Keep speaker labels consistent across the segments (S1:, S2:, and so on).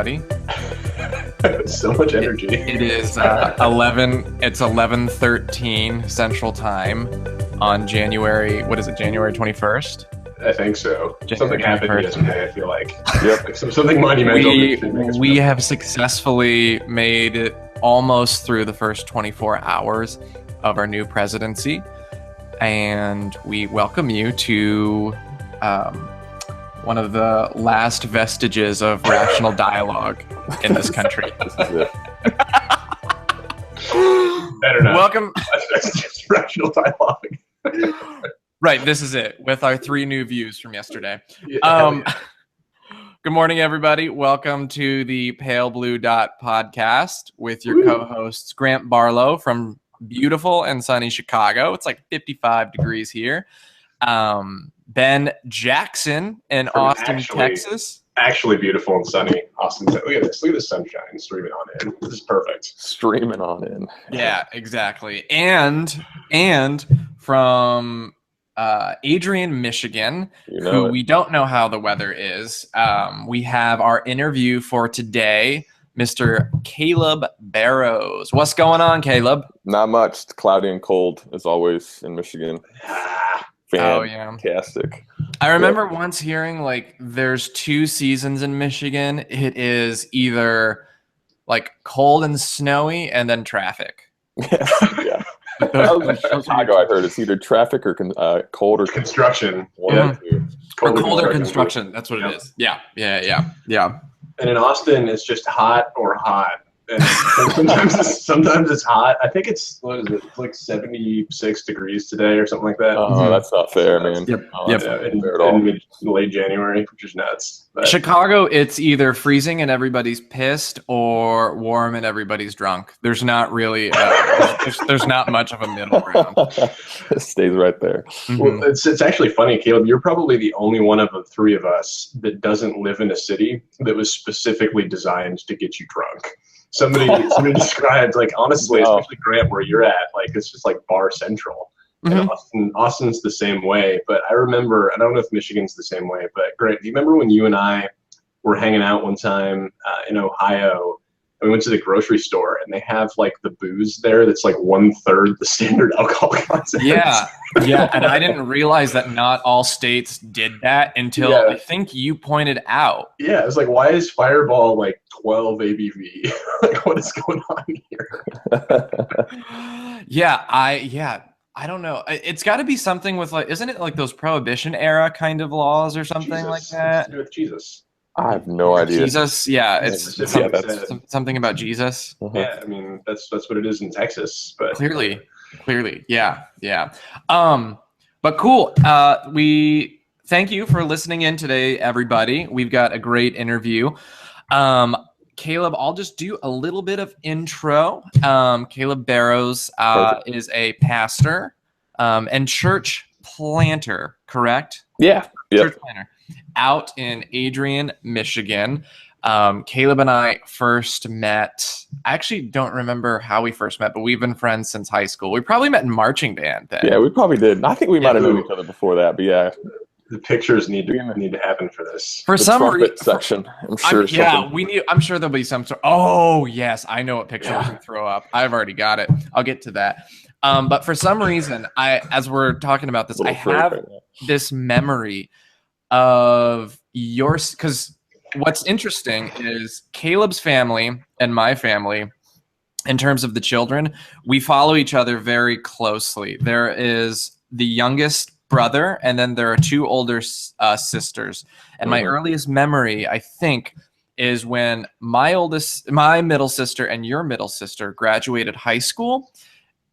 S1: everybody.
S2: So much energy.
S1: It is 11:13 Central Time on January 21st?
S2: I think so.
S1: January
S2: Something happened
S1: 21st.
S2: yesterday, I feel like.
S3: Yep.
S2: Like something monumental.
S1: We have successfully made it almost through the first 24 hours of our new presidency, and we welcome you to one of the last vestiges of rational dialogue in this country.
S3: This is it.
S2: Better not.
S1: Welcome.
S2: That's just rational dialogue.
S1: Right, this is it, with our 3 new views from yesterday.
S2: Yeah,
S1: Good morning, everybody. Welcome to the Pale Blue Dot podcast with your co-hosts, Grant Barlow from beautiful and sunny Chicago. It's like 55 degrees here. Ben Jackson in Austin, Texas.
S2: Actually beautiful and sunny. Austin, look at this. Look at the sunshine streaming on in. This is perfect.
S3: Streaming on in.
S1: Yeah, exactly. And from Adrian, Michigan, who we don't know how the weather is. We have our interview for today, Mr. Caleb Barrows. What's going on, Caleb?
S3: Not much. It's cloudy and cold, as always, in Michigan. Fantastic.
S1: I remember once hearing, like, there's 2 seasons in Michigan. It is either, like, cold and snowy and then traffic.
S3: Yeah. Chicago, I heard it's either traffic or cold or
S2: construction.
S1: Cold or construction. That's what it is. Yeah.
S2: And in Austin, it's just hot or hot. And sometimes it's hot. I think it's like 76 degrees today or something like that.
S3: Oh, that's not fair, man.
S1: Yep.
S2: In late January, which is nuts. But
S1: Chicago, it's either freezing and everybody's pissed or warm and everybody's drunk. There's not really there's not much of a middle ground.
S3: It stays right there.
S1: Mm-hmm.
S2: Well, it's actually funny, Caleb. You're probably the only one of the 3 of us that doesn't live in a city that was specifically designed to get you drunk. Somebody described, like, honestly, especially Grant, where you're at, like, it's just like bar central.
S1: Mm-hmm.
S2: And Austin's the same way. But I remember, I don't know if Michigan's the same way, but Grant, do you remember when you and I were hanging out one time in Ohio? And we went to the grocery store, and they have, like, the booze there that's like 1/3 the standard alcohol content.
S1: Yeah, and I didn't realize that not all states did that until I think you pointed out.
S2: Yeah, it's like, why is Fireball like 12 ABV? Like, what is going on here?
S1: I don't know. It's got to be something with, like, isn't it like those Prohibition era kind of laws or something like that?
S2: It's to do with Jesus.
S3: I have no idea.
S1: Jesus, it's something about Jesus.
S2: Yeah, I mean that's what it is in Texas, but
S1: clearly, yeah. But cool. We thank you for listening in today, everybody. We've got a great interview. Caleb, I'll just do a little bit of intro. Caleb Barrows is a pastor and church planter, correct?
S3: Yeah.
S1: Church planter out in Adrian, Michigan. Caleb and I first met. I actually don't remember how we first met, but we've been friends since high school. We probably met in marching band then.
S3: Yeah, we probably did. I think we might have known each other before that, but yeah.
S2: The pictures need to happen for this.
S1: For some reason,
S3: section. I'm sure.
S1: I'm sure there'll be some sort. Oh yes, I know what picture we can throw up. I've already got it. I'll get to that. But for some reason, as we're talking about this, I have this memory of yours, because what's interesting is Caleb's family and my family, in terms of the children, we follow each other very closely. There is the youngest brother, and then there are 2 older sisters. And my earliest memory, I think, is when my middle sister and your middle sister graduated high school.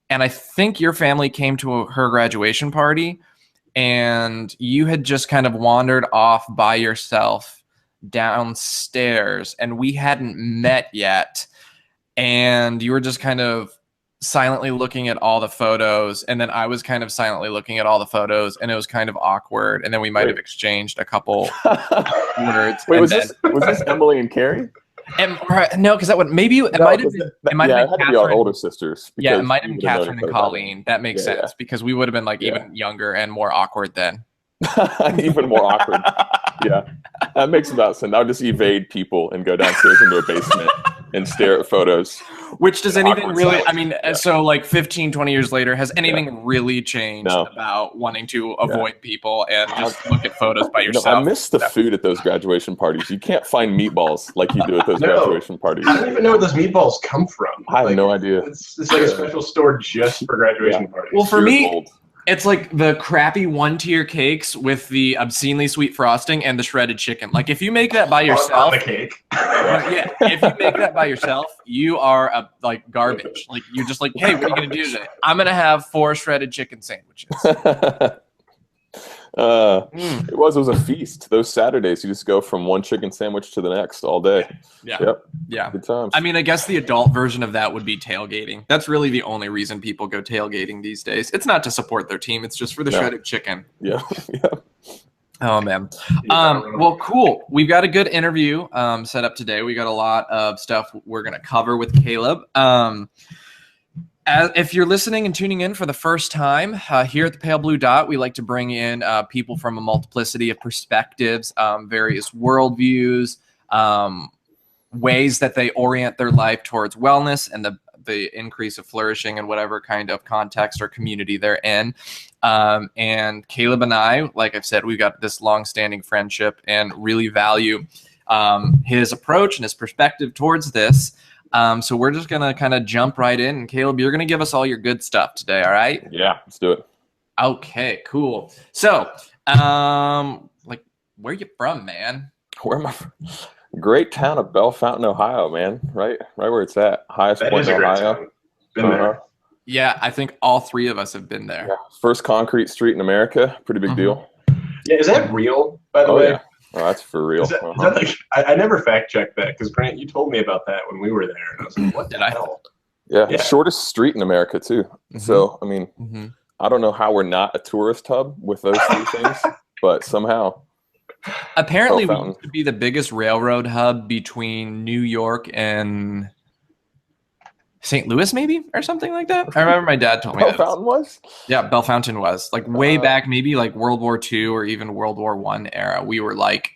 S1: And I think your family came to her graduation party, and you had just kind of wandered off by yourself downstairs, and we hadn't met yet. And you were just kind of silently looking at all the photos, and then I was kind of silently looking at all the photos, and it was kind of awkward. And then we might have exchanged a couple words.
S3: Wait, was this Emily and Carrie?
S1: No, because that would maybe it might have been. It might have been
S3: to be our older sisters.
S1: Yeah, it might have been Catherine and Colleen. That makes sense because we would have been like even younger and more awkward then.
S3: Even more awkward. Yeah, that makes about sense. I'll just evade people and go downstairs into a basement and stare at photos.
S1: Which does anything really, I mean, so like 15, 20 years later, has anything really changed about wanting to avoid people and just look at photos by yourself?
S3: I miss the food at those graduation parties. You can't find meatballs like you do at those graduation parties.
S2: I don't even know where those meatballs come from.
S3: I have no idea.
S2: It's like a special store just for graduation parties.
S1: Well, for me, it's like the crappy one-tier cakes with the obscenely sweet frosting and the shredded chicken. Like if you make that by yourself,
S2: on the cake.
S1: If you make that by yourself, you are like garbage. Like you're just like, hey, what are you gonna do today? I'm gonna have 4 shredded chicken sandwiches.
S3: It was a feast. Those Saturdays, you just go from one chicken sandwich to the next all day.
S1: Yeah.
S3: Good times.
S1: I mean, I guess the adult version of that would be tailgating. That's really the only reason people go tailgating these days. It's not to support their team. It's just for the shredded chicken.
S3: Yeah.
S1: Oh man. Well, cool. We've got a good interview set up today. We got a lot of stuff we're gonna cover with Caleb. If you're listening and tuning in for the first time, here at the Pale Blue Dot, we like to bring in people from a multiplicity of perspectives, various worldviews, ways that they orient their life towards wellness and the increase of flourishing in whatever kind of context or community they're in. And Caleb and I, like I've said, we've got this long-standing friendship and really value his approach and his perspective towards this. So we're just going to kind of jump right in. And Caleb, you're going to give us all your good stuff today, all right?
S3: Yeah, let's do it.
S1: Okay, cool. So, like, where you from, man?
S3: Where am I from? Great town of Bellefontaine, Ohio, man. Right where it's at. Highest point in Ohio.
S2: Been there.
S1: Yeah, I think all 3 of us have been there.
S3: Yeah. First concrete street in America. Pretty big deal.
S2: Yeah, is that real, by the way?
S3: Yeah. Oh, that's for real.
S2: Is that like, I never fact checked that because Grant, you told me about that when we were there, and I was like, "What the hell?"
S3: Yeah, shortest street in America too. So I mean, I don't know how we're not a tourist hub with those 3 things, but somehow.
S1: Apparently, we used to be the biggest railroad hub between New York and St. Louis, maybe, or something like that. I remember my dad told me that.
S3: Bellefontaine was?
S1: Yeah, Bellefontaine was. Like way back, maybe like World War II or even World War I era. We were like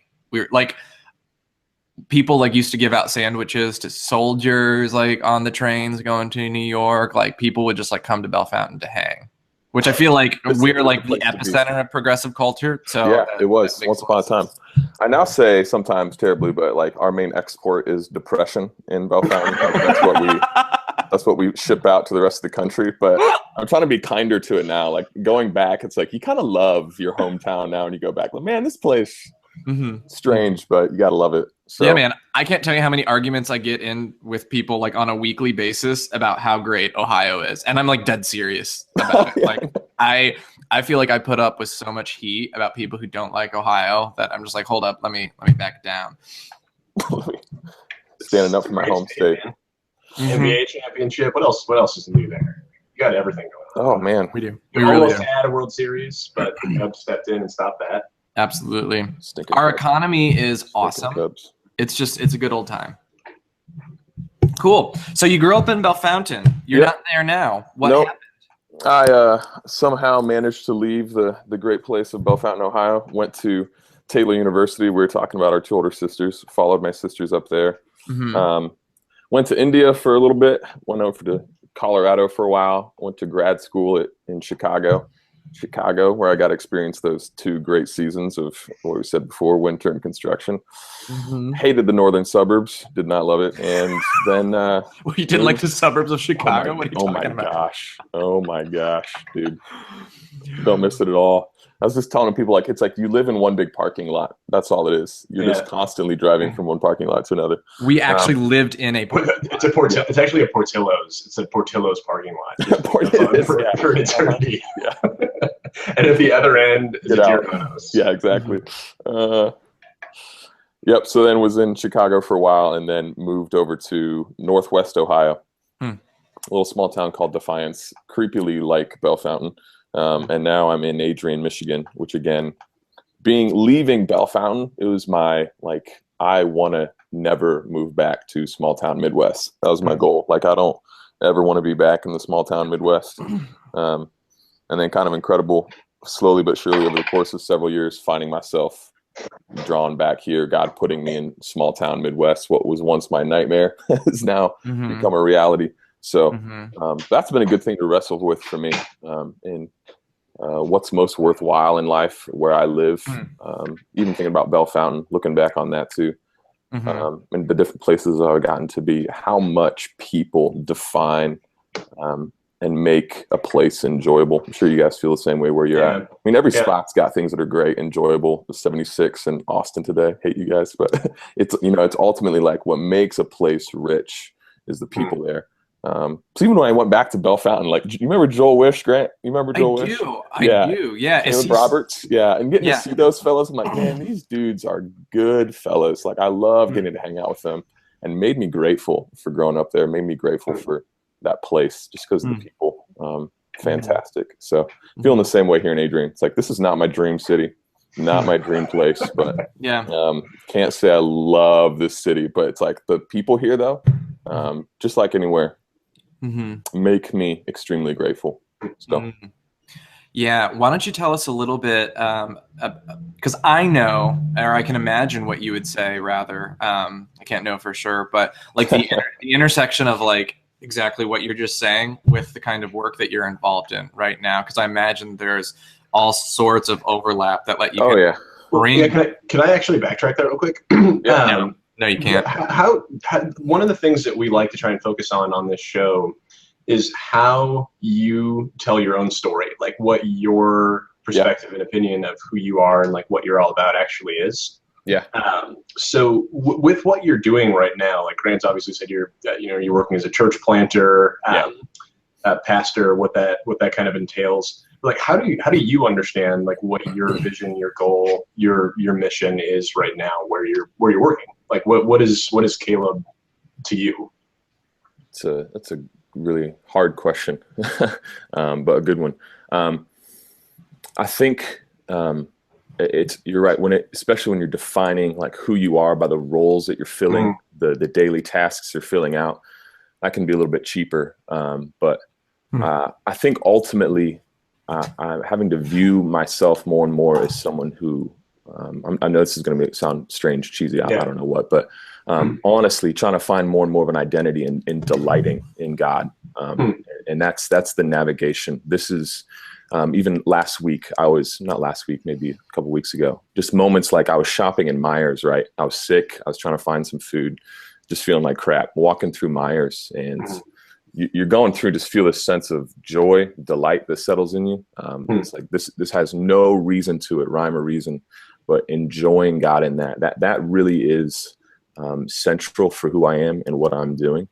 S1: people like used to give out sandwiches to soldiers like on the trains going to New York. Like people would just like come to Bellefontaine to hang. Which I feel like we're like the epicenter of progressive culture. So
S3: yeah, it was once upon a time. I now say sometimes terribly, but like our main export is depression in Bellefontaine. That's what we ship out to the rest of the country. But I'm trying to be kinder to it now. Like going back, it's like you kind of love your hometown now, and you go back, like, man, this place strange, but you gotta love it. So,
S1: yeah, man, I can't tell you how many arguments I get in with people like on a weekly basis about how great Ohio is, and I'm like dead serious about it. Like I feel like I put up with so much heat about people who don't like Ohio that I'm just like, hold up, let me back down.
S3: Standing up for my home state.
S2: NBA championship. What else is new there? You got everything going on.
S3: Oh man,
S1: we do.
S2: We almost had a World Series, but Cubs stepped in and stopped that.
S1: Absolutely. Our economy is awesome. It's a good old time. Cool. So you grew up in Bellefontaine. You're not there now. What happened?
S3: I somehow managed to leave the great place of Bellefontaine, Ohio. Went to Taylor University. We were talking about our two older sisters. Followed my sisters up there. Went to India for a little bit. Went over to Colorado for a while. Went to grad school in Chicago, where I got to experience those 2 great seasons of what we said before, winter and construction. Hated the northern suburbs, did not love it. And then
S1: well, you didn't like the suburbs of Chicago? What are you talking about?
S3: Oh my gosh, dude. Don't miss it at all. I was just telling people, like, it's like you live in one big parking lot. That's all it is. You're just constantly driving from one parking lot to another.
S1: We actually lived in a
S2: it's actually a Portillo's. It's a Portillo's parking lot. For an eternity. And at the other end is a Deer.
S3: Yeah, exactly. Yep. So then was in Chicago for a while and then moved over to Northwest Ohio, a little small town called Defiance, creepily like Bellefontaine. And now I'm in Adrian, Michigan, which again, leaving Bellefontaine, it was my, like, I want to never move back to small town Midwest. That was my goal. Like, I don't ever want to be back in the small town Midwest. And then kind of incredible slowly but surely over the course of several years, finding myself drawn back here, God putting me in small town Midwest. What was once my nightmare has now become a reality. So that's been a good thing to wrestle with for me. And what's most worthwhile in life, where I live, even thinking about Bell Fountain, looking back on that too, and the different places I've gotten to be, how much people define and make a place enjoyable. I'm sure you guys feel the same way where you're at. I mean, every spot's got things that are great, enjoyable. The 76 in Austin today, hate you guys, but it's, you know, it's ultimately like what makes a place rich is the people there. So even when I went back to Bell Fountain, like, you remember Joel Wish, Grant? You remember Joel Wish?
S1: I do. Yeah.
S3: Caleb Roberts. Yeah. And getting to see those fellas, I'm like, man, these dudes are good fellas. Like, I love getting to hang out with them, and made me grateful for growing up there, made me grateful for that place just because of the people. Fantastic. So feeling the same way here in Adrian. It's like, this is not my dream city, not my dream place, but can't say I love this city, but it's like the people here though, just like anywhere, make me extremely grateful. So
S1: yeah, why don't you tell us a little bit, because I know, or I can imagine what you would say rather, I can't know for sure, but like the intersection of like exactly what you're just saying with the kind of work that you're involved in right now, because I imagine there's all sorts of overlap that let you bring.
S2: Yeah, can I actually backtrack that real quick?
S1: No, you can't.
S2: How one of the things that we like to try and focus on this show is how you tell your own story, like what your perspective and opinion of who you are and like what you're all about actually is.
S3: Yeah.
S2: So with what you're doing right now, like Grant's obviously said, you're working as a church planter, pastor, what that kind of entails. Like, how do you understand like what your vision, your goal, your mission is right now, where you're working? Like, what is Caleb to you?
S3: That's a really hard question, but a good one. I think you're right, especially when you're defining like who you are by the roles that you're filling, the daily tasks you're filling out, that can be a little bit cheaper. But I think ultimately I'm having to view myself more and more as someone who, I know this is going to sound strange, cheesy, I don't know what, but honestly trying to find more and more of an identity in delighting in God. And that's the navigation. This is, even not last week, maybe a couple weeks ago, just moments like I was shopping in Myers, right? I was sick. I was trying to find some food, just feeling like crap, walking through Myers, and you're going through, just feel this sense of joy, delight that settles in you. It's like, this has no reason to it, rhyme or reason, but enjoying God in that really is central for who I am and what I'm doing.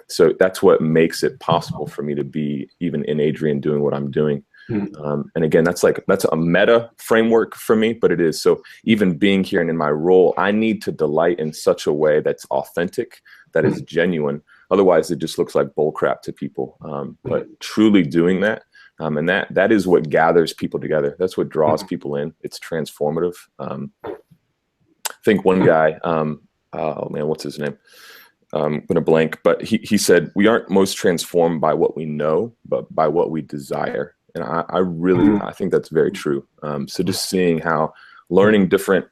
S3: So that's what makes it possible for me to be even in Adrian doing what I'm doing. And again, that's a meta framework for me, but it is. So even being here and in my role, I need to delight in such a way that's authentic, that is genuine. Otherwise, it just looks like bull crap to people. But truly doing that, and that is what gathers people together. That's what draws people in. It's transformative. I think one guy, oh man, what's his name? I'm going to blank, but he said, we aren't most transformed by what we know, but by what we desire. And I think that's very true. So just seeing how learning different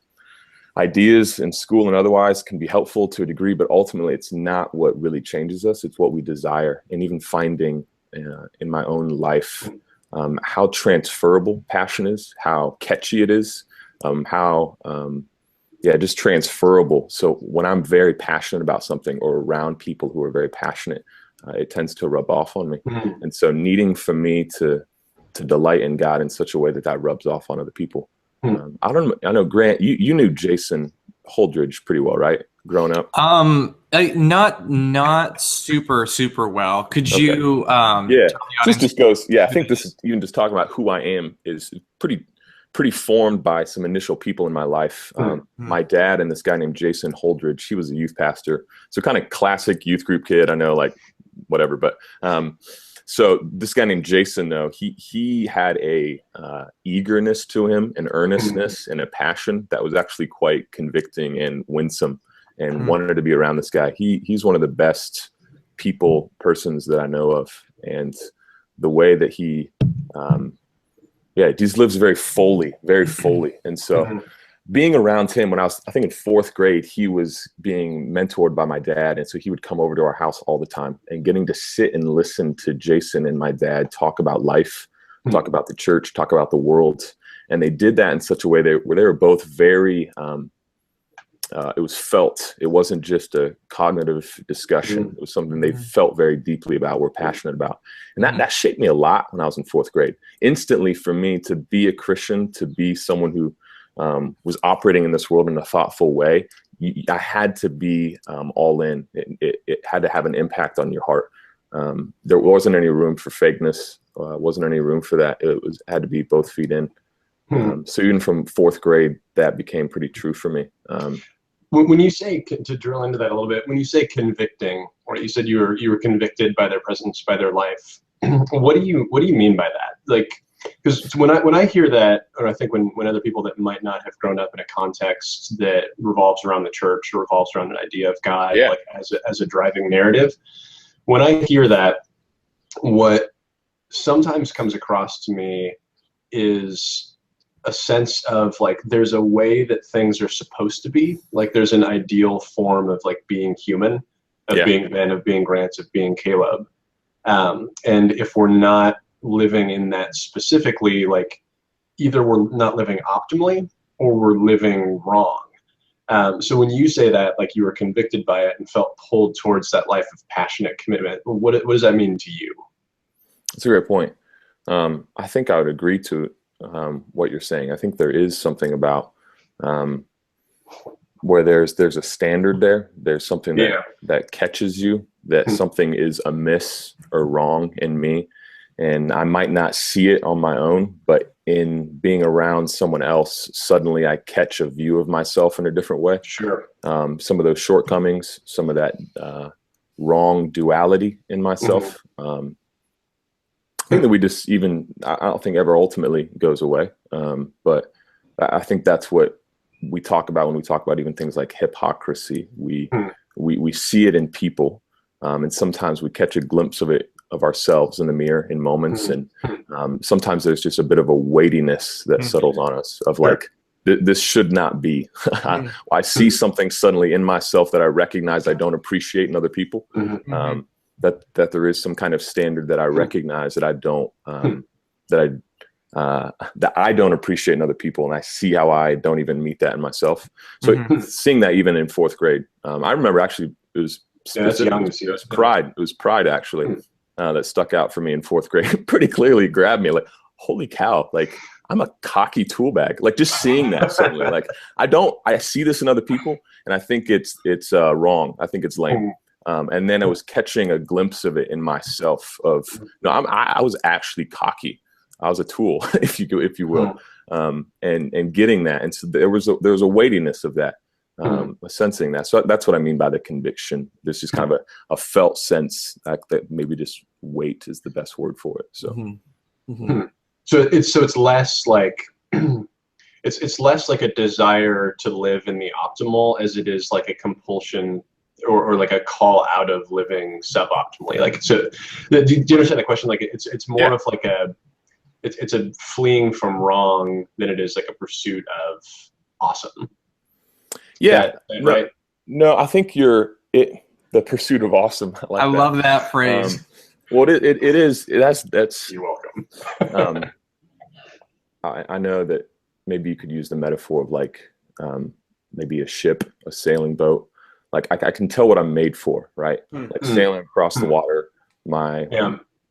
S3: ideas in school and otherwise can be helpful to a degree, but ultimately it's not what really changes us. It's what we desire. And even finding in my own life how transferable passion is, how catchy it is, just transferable. So when I'm very passionate about something or around people who are very passionate, it tends to rub off on me. And so needing for me to delight in God in such a way that rubs off on other people. I know Grant, you knew Jason Holdridge pretty well, right? Growing up?
S1: Not super well. Could you
S3: just goes, I think this is even just talking about who I am is pretty formed by some initial people in my life. My dad and this guy named Jason Holdridge, he was a youth pastor. So kind of classic youth group kid. I know, like, whatever. But so this guy named Jason, though, he had a eagerness to him, an earnestness and a passion that was actually quite convicting and winsome, and wanted to be around this guy. He's one of the best persons that I know of. And the way that he Yeah, he just lives very fully, and so being around him when I think in 4th grade, he was being mentored by my dad. And so he would come over to our house all the time, and getting to sit and listen to Jason and my dad talk about life, talk about the church, talk about the world. And they did that in such a way where they were both very, it was felt. It wasn't just a cognitive discussion. It was something they felt very deeply about, were passionate about. And that shaped me a lot when I was in 4th grade. Instantly, for me to be a Christian, to be someone who was operating in this world in a thoughtful way, I had to be all in. It had to have an impact on your heart. There wasn't any room for fakeness. Wasn't any room for that. It had to be both feet in. So even from 4th grade, that became pretty true for me.
S2: When you say, to drill into that a little bit, when you say convicting, or you said you were convicted by their presence, by their life, what do you mean by that? Like, because when I hear that, or I think when other people that might not have grown up in a context that revolves around the church or revolves around an idea of God, like as a driving narrative, when I hear that, what sometimes comes across to me is a sense of like there's a way that things are supposed to be. Like there's an ideal form of like being human, of being Ben, of being Grant, of being Caleb. And if we're not living in that specifically, like either we're not living optimally or we're living wrong. So when you say that, like you were convicted by it and felt pulled towards that life of passionate commitment, what does that mean to you?
S3: That's a great point. I think I would agree to what you're saying. I think there is something about where there's a standard there. There's something that catches you, that something is amiss or wrong in me. And I might not see it on my own, but in being around someone else, suddenly I catch a view of myself in a different way.
S2: Sure.
S3: Some of those shortcomings, some of that wrong duality in myself. I think that we just I don't think ever ultimately goes away. But I think that's what we talk about when we talk about even things like hypocrisy. We see it in people, and sometimes we catch a glimpse of it, of ourselves in the mirror in moments. And sometimes there's just a bit of a weightiness that settles on us of like, this should not be. I see something suddenly in myself that I recognize I don't appreciate in other people. That there is some kind of standard that I recognize that I don't that I don't appreciate in other people, and I see how I don't even meet that in myself. So seeing that even in 4th grade, I remember actually it was pride. It was pride actually that stuck out for me in 4th grade. Pretty clearly grabbed me like, holy cow! Like I'm a cocky tool bag. Like just seeing that suddenly, like I see this in other people, and I think it's wrong. I think it's lame. And then I was catching a glimpse of it in myself of, I was actually cocky. I was a tool, if you will, and getting that. And so there was a weightiness of that, sensing that. So that's what I mean by the conviction. There's just kind of a felt sense that maybe just weight is the best word for it. So,
S2: so it's less like, it's less like a desire to live in the optimal as it is like a compulsion or like a call out of living suboptimally. Like, so do you understand the question? Like it's more of like it's a fleeing from wrong than it is like a pursuit of awesome.
S3: Yeah.
S2: Right.
S3: No, I think the pursuit of awesome. I
S1: love that phrase.
S3: Well, it is. That's.
S2: You're welcome.
S3: I know that maybe you could use the metaphor of like maybe a ship, a sailing boat. Like I can tell what I'm made for, right? Like sailing across the water, my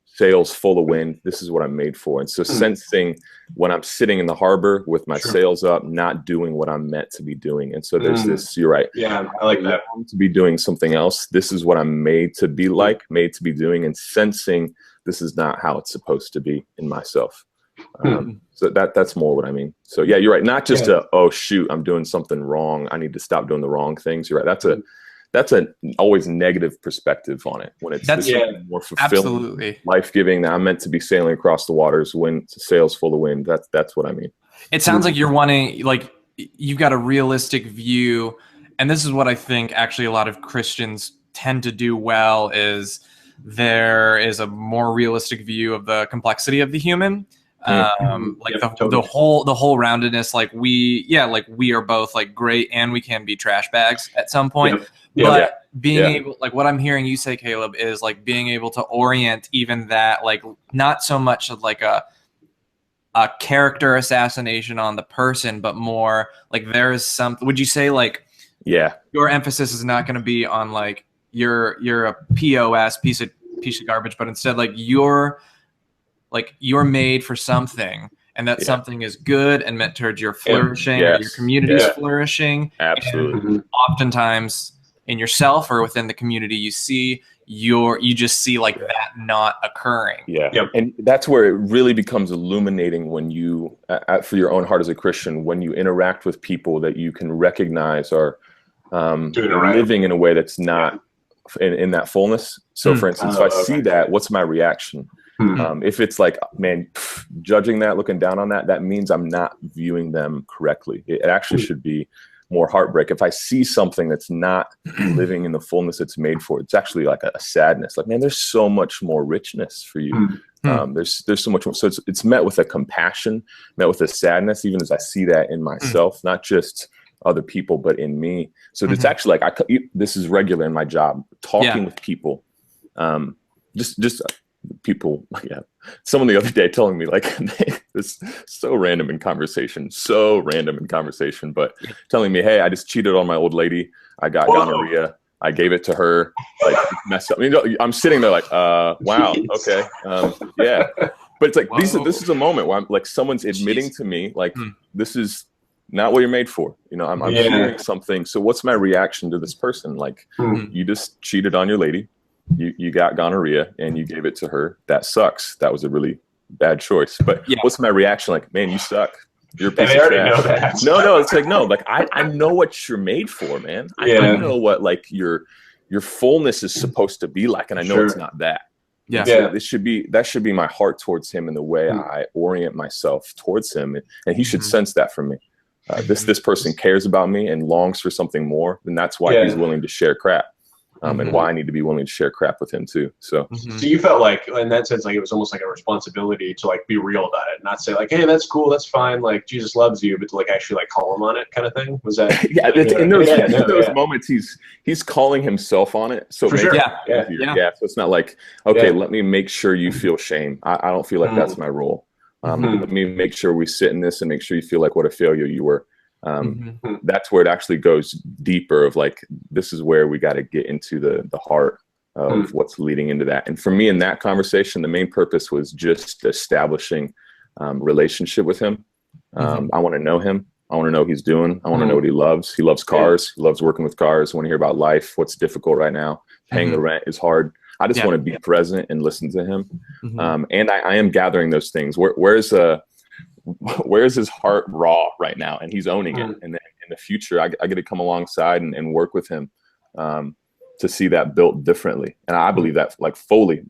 S3: sails full of wind. This is what I'm made for. And so sensing when I'm sitting in the harbor with my sails up, not doing what I'm meant to be doing. And so there's this, you're right.
S2: Yeah, I like that.
S3: To be doing something else. This is what I'm made to be like, made to be doing, and sensing this is not how it's supposed to be in myself. So that's more what I mean. So yeah, you're right. Not just oh shoot, I'm doing something wrong, I need to stop doing the wrong things. You're right. That's a always negative perspective on it. When it's more fulfilling, life-giving, that I'm meant to be sailing across the waters, sails full of wind. That's what I mean.
S1: It sounds like you're wanting, like you've got a realistic view, and this is what I think actually a lot of Christians tend to do well, is there is a more realistic view of the complexity of the human. Like the whole roundedness, like we are both like great and we can be trash bags at some point. But being able, like what I'm hearing you say, Caleb, is like being able to orient even that, like not so much of like a character assassination on the person, but more like there is something. Would you say like your emphasis is not going to be on like you're a POS piece of garbage, but instead like you're made for something, and that something is good and meant towards your flourishing, or your community's flourishing.
S3: Absolutely.
S1: And oftentimes in yourself or within the community you just see like that not occurring.
S3: And that's where it really becomes illuminating when you for your own heart as a Christian, when you interact with people that you can recognize are living in a way that's not in that fullness. So for instance, if I see that, what's my reaction? If it's like, man, judging that, looking down on that, that means I'm not viewing them correctly. It actually should be more heartbreak. If I see something that's not living in the fullness it's made for, it's actually like a sadness. Like, man, there's so much more richness for you. There's so much more. So it's met with a compassion, met with a sadness, even as I see that in myself, not just other people, but in me. So it's actually like, this is regular in my job, talking with people, just people, someone the other day telling me like this so random in conversation, but telling me, hey, I just cheated on my old lady. I got gonorrhea. I gave it to her. Like, messed up. I mean, I'm sitting there like, wow, okay, yeah. But it's like this is a moment where I'm like, someone's admitting to me like, this is not what you're made for. You know, I'm hearing something. So what's my reaction to this person? Like, you just cheated on your lady. You got gonorrhea and you gave it to her. That sucks. That was a really bad choice. But what's my reaction? Like, man, you suck. You're a piece of trash. No, it's like, no, like I know what you're made for, man. I know what like your fullness is supposed to be like, and I know it's not that. So that should be my heart towards him, and the way I orient myself towards him, and he should sense that from me. This person cares about me and longs for something more, and that's why he's willing to share crap. And why I need to be willing to share crap with him too. So
S2: you felt like, in that sense, like it was almost like a responsibility to like be real about it, not say like, hey, that's cool, that's fine, like Jesus loves you, but to like actually like call him on it, kind of thing. Was that?
S3: In those moments, he's calling himself on it. So so it's not like, okay, let me make sure you feel shame. I don't feel like that's my role. Let me make sure we sit in this and make sure you feel like what a failure you were. That's where it actually goes deeper of like, this is where we got to get into the heart of what's leading into that. And for me in that conversation, the main purpose was just establishing relationship with him. I want to know him. I want to know what he's doing. I want to know what he loves. He loves cars. He loves working with cars. I want to hear about life, what's difficult right now. Paying the rent is hard. I just want to be present and listen to him. And I am gathering those things. Where's his heart raw right now? And he's owning it. And then in the future, I get to come alongside and work with him to see that built differently. And I believe that like fully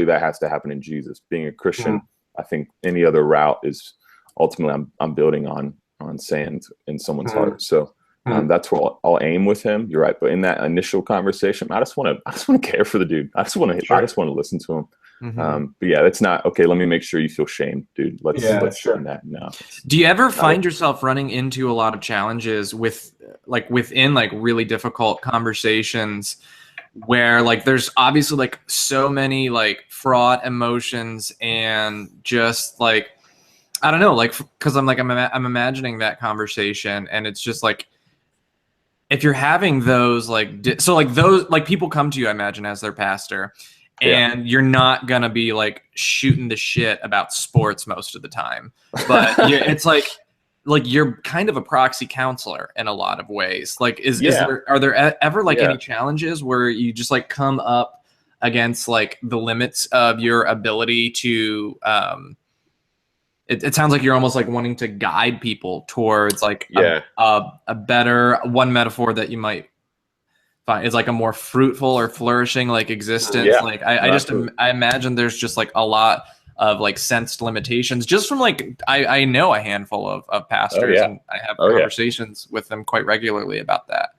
S3: that has to happen in Jesus. Being a Christian, I think any other route is ultimately I'm building on sand in someone's heart. So that's where I'll aim with him. You're right. But in that initial conversation, I just want to care for the dude. I just want to listen to him. But yeah, it's not okay. Let me make sure you feel shame, dude. Let's turn that. No.
S1: Do you ever find yourself running into a lot of challenges within like really difficult conversations where like there's obviously like so many like fraught emotions and just like, I don't know, like, cause I'm imagining that conversation and it's just like, if you're having those like, so like those, like people come to you, I imagine, as their pastor. And you're not going to be like shooting the shit about sports most of the time. But it's like you're kind of a proxy counselor in a lot of ways. Like, are there ever like any challenges where you just like come up against like the limits of your ability to, it sounds like you're almost like wanting to guide people towards like a better, one metaphor that you might is like a more fruitful or flourishing like existence. Like I imagine there's just like a lot of like sensed limitations just from like I know a handful of pastors and I have conversations with them quite regularly about that.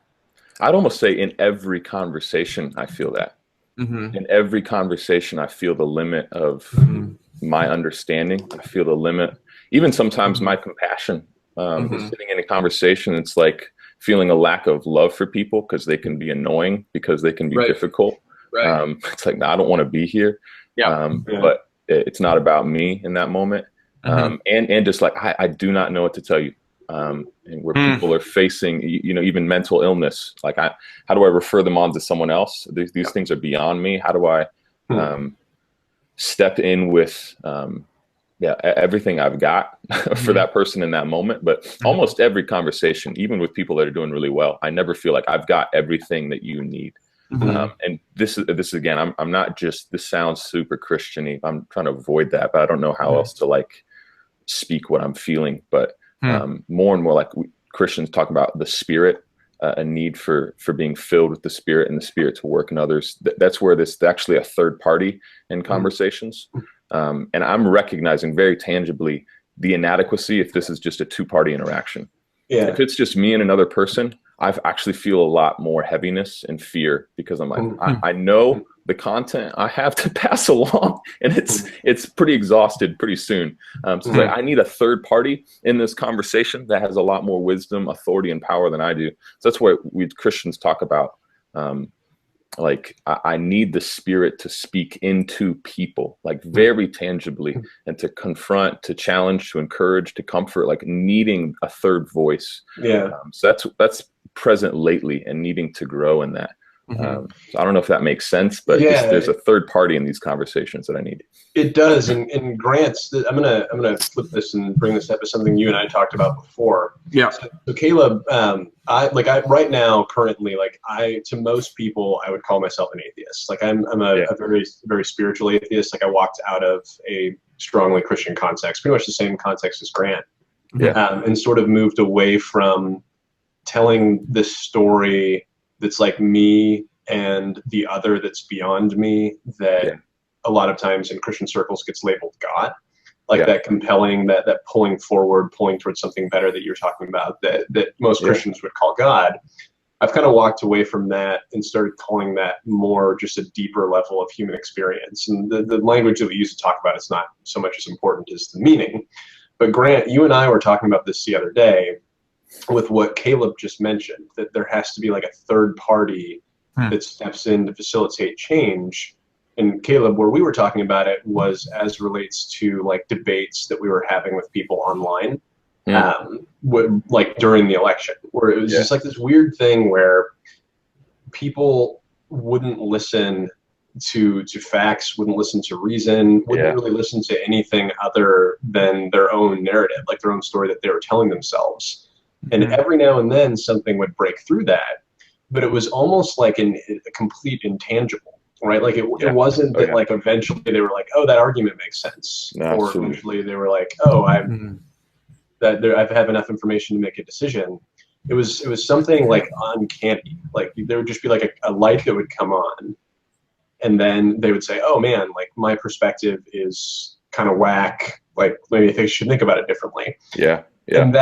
S3: I'd almost say in every conversation I feel that. In every conversation I feel the limit of my understanding. I feel the limit. Even sometimes my compassion. Sitting in a conversation, it's like feeling a lack of love for people because they can be annoying, because they can be difficult. It's like, no, I don't want to be here. But it's not about me in that moment. And just like, I do not know what to tell you. And where people are facing, even mental illness, like how do I refer them on to someone else? These things are beyond me. How do I step in with everything I've got for that person in that moment? But almost every conversation, even with people that are doing really well, I never feel like I've got everything that you need. And this is again, I'm not just, this sounds super Christian-y. I'm trying to avoid that, but I don't know how else to like speak what I'm feeling. But more and more, like Christians talk about the Spirit, a need for being filled with the Spirit and the Spirit to work in others. That's where this actually a third party in conversations. And I'm recognizing very tangibly the inadequacy if this is just a two-party interaction. If it's just me and another person, I actually feel a lot more heaviness and fear, because I'm like, I know the content I have to pass along, and it's pretty exhausted pretty soon. So it's like, I need a third party in this conversation that has a lot more wisdom, authority, and power than I do. So that's what we Christians talk about. Like, I need the Spirit to speak into people, like very tangibly, and to confront, to challenge, to encourage, to comfort, like needing a third voice. So that's present lately and needing to grow in that. So I don't know if that makes sense, but there's a third party in these conversations that I need.
S2: It does. And Grant, I'm gonna flip this and bring this up as something you and I talked about before. So Caleb, I right now currently, to most people I would call myself an atheist. Like I'm a very, very spiritual atheist. Like I walked out of a strongly Christian context, pretty much the same context as Grant, and sort of moved away from telling this story that's like me and the other that's beyond me, that a lot of times in Christian circles gets labeled God, like that compelling, that pulling forward, pulling towards something better that you're talking about, that most Christians would call God. I've kind of walked away from that and started calling that more just a deeper level of human experience. And the language that we use to talk about it's not so much as important as the meaning. But Grant, you and I were talking about this the other day with what Caleb just mentioned, that there has to be like a third party that steps in to facilitate change. And Caleb, where we were talking about it was as relates to like debates that we were having with people online, like during the election, where it was just like this weird thing where people wouldn't listen to facts, wouldn't listen to reason, wouldn't really listen to anything other than their own narrative, like their own story that they were telling themselves. And every now and then something would break through that, but it was almost like a complete intangible, right? Like it wasn't that like eventually they were like, oh, that argument makes sense. Or eventually they were like, oh, I have enough information to make a decision. It was something like uncanny. Like there would just be like a light that would come on, and then they would say, oh man, like my perspective is kind of whack. Like maybe they should think about it differently. And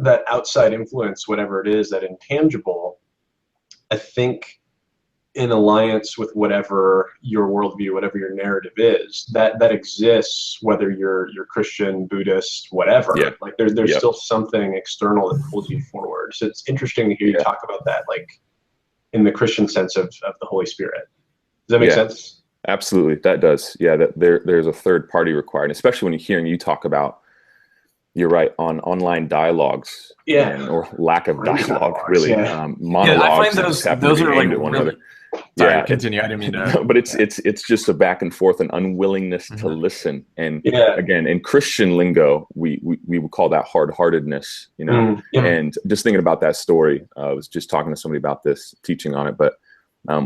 S2: that outside influence, whatever it is, that intangible, I think in alliance with whatever your worldview, whatever your narrative is, that exists, whether you're Christian, Buddhist, whatever. Like there's still something external that pulls you forward. So it's interesting to hear you talk about that, like in the Christian sense of the Holy Spirit. Does that make sense?
S3: Absolutely, that does. That there's a third party required, especially when you're hearing you talk about, you're right, on online dialogues, or lack of dialogue, really. Monologues.
S1: I find those are like really. Sorry, continue. I didn't mean to.
S3: No, but it's just a back and forth, an unwillingness to listen. And again, in Christian lingo, we would call that hard-heartedness. And just thinking about that story, I was just talking to somebody about this, teaching on it, but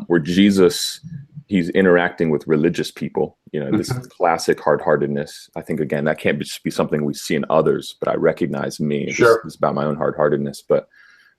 S3: where Jesus, he's interacting with religious people, this classic hard-heartedness. I think, again, that can't just be something we see in others, but I recognize me. It's about my own hard-heartedness. But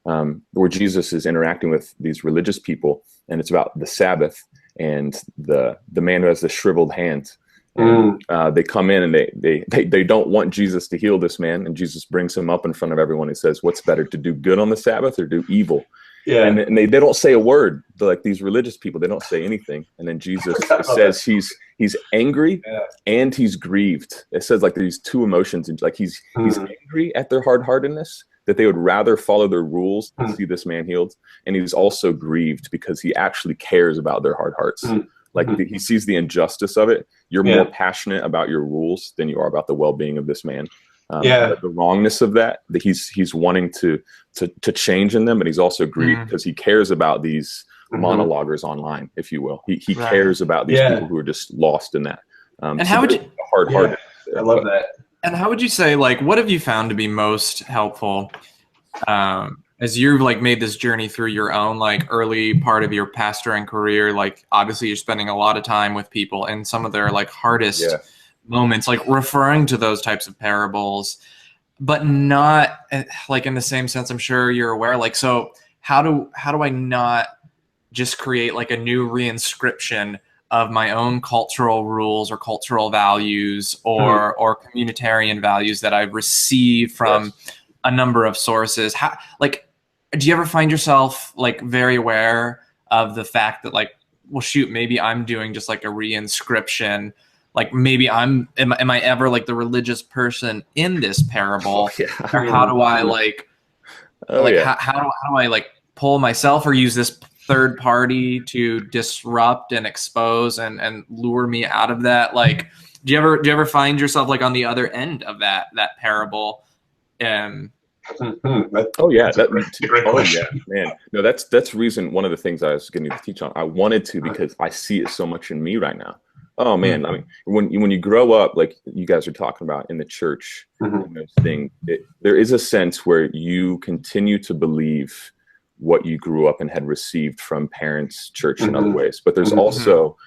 S3: where Jesus is interacting with these religious people, and it's about the Sabbath, and the man who has the shriveled hand, and, they come in and they don't want Jesus to heal this man, and Jesus brings him up in front of everyone and says, what's better, to do good on the Sabbath or do evil? And they don't say a word. Like these religious people, they don't say anything. And then Jesus says he's angry and he's grieved. It says like these two emotions, like he's angry at their hard-heartedness, that they would rather follow their rules than see this man healed. And he's also grieved because he actually cares about their hard hearts. Like he sees the injustice of it. You're more passionate about your rules than you are about the well-being of this man. The wrongness of that he's wanting to change in them, but he's also grieved because he cares about these monologuers online, if you will. He cares about these people who are just lost in that.
S1: And how would you
S2: hard-hearted? I love that.
S1: And how would you say, like, what have you found to be most helpful as you've like made this journey through your own like early part of your pastoring career? Like, obviously you're spending a lot of time with people and some of their like hardest moments, like referring to those types of parables, but not like in the same sense. I'm sure you're aware, like, so how do I not just create like a new reinscription of my own cultural rules or cultural values or communitarian values that I've received from a number of sources? How, like, do you ever find yourself like very aware of the fact that like, well, shoot, maybe I'm doing just like a reinscription. Like maybe am I ever like the religious person in this parable? Or how do I like, how do I like pull myself or use this third party to disrupt and expose and lure me out of that? Like, do you ever find yourself like on the other end of that parable? Man.
S3: No, that's reason. One of the things I was getting to teach on, I wanted to, because I see it so much in me right now. Oh man, I mean, when you grow up, like you guys are talking about in the church, and those things, there is a sense where you continue to believe what you grew up and had received from parents, church, and other ways. But there's also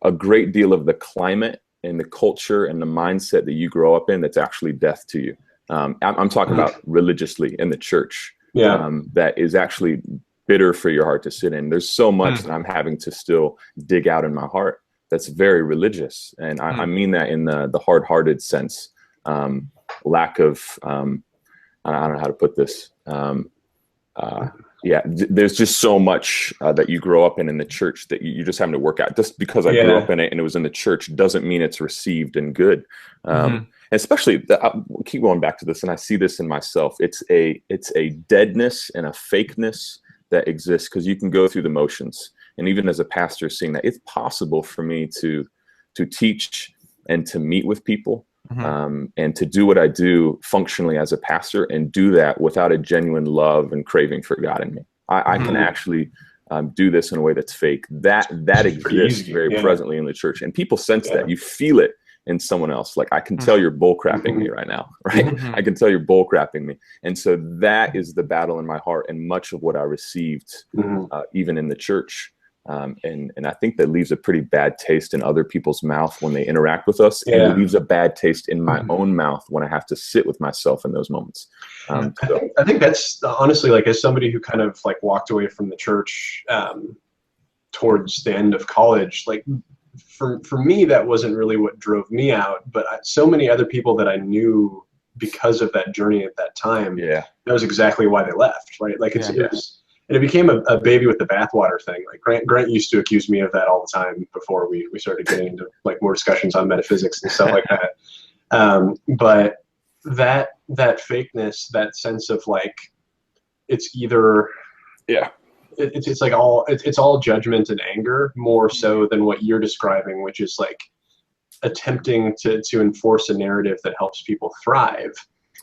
S3: a great deal of the climate and the culture and the mindset that you grow up in that's actually death to you. I'm talking about religiously in the church, that is actually bitter for your heart to sit in. There's so much that I'm having to still dig out in my heart that's very religious. And I mean that in the hard-hearted sense, lack of, I don't know how to put this. There's just so much that you grow up in the church that you're just having to work out. Just because I grew up in it and it was in the church doesn't mean it's received and good. And especially, I keep going back to this, and I see this in myself. It's a deadness and a fakeness that exists because you can go through the motions. And even as a pastor, seeing that it's possible for me to teach and to meet with people, and to do what I do functionally as a pastor, and do that without a genuine love and craving for God in me. I can actually do this in a way that's fake. That exists very presently in the church, and people sense that. You feel it in someone else. Like, I can tell you're bull crapping me right now, right? I can tell you're bull crapping me. And so that is the battle in my heart, and much of what I received, even in the church. And I think that leaves a pretty bad taste in other people's mouth when they interact with us, and it leaves a bad taste in my own mouth when I have to sit with myself in those moments.
S2: I think that's honestly, like, as somebody who kind of like walked away from the church towards the end of college, like for me, that wasn't really what drove me out, but so many other people that I knew because of that journey at that time, that was exactly why they left, right? Like and it became a baby with the bathwater thing. Like Grant used to accuse me of that all the time before we started getting into like more discussions on metaphysics and stuff like that. But that fakeness, that sense of like, it's either it's like it's all judgment and anger more so than what you're describing, which is like attempting to enforce a narrative that helps people thrive.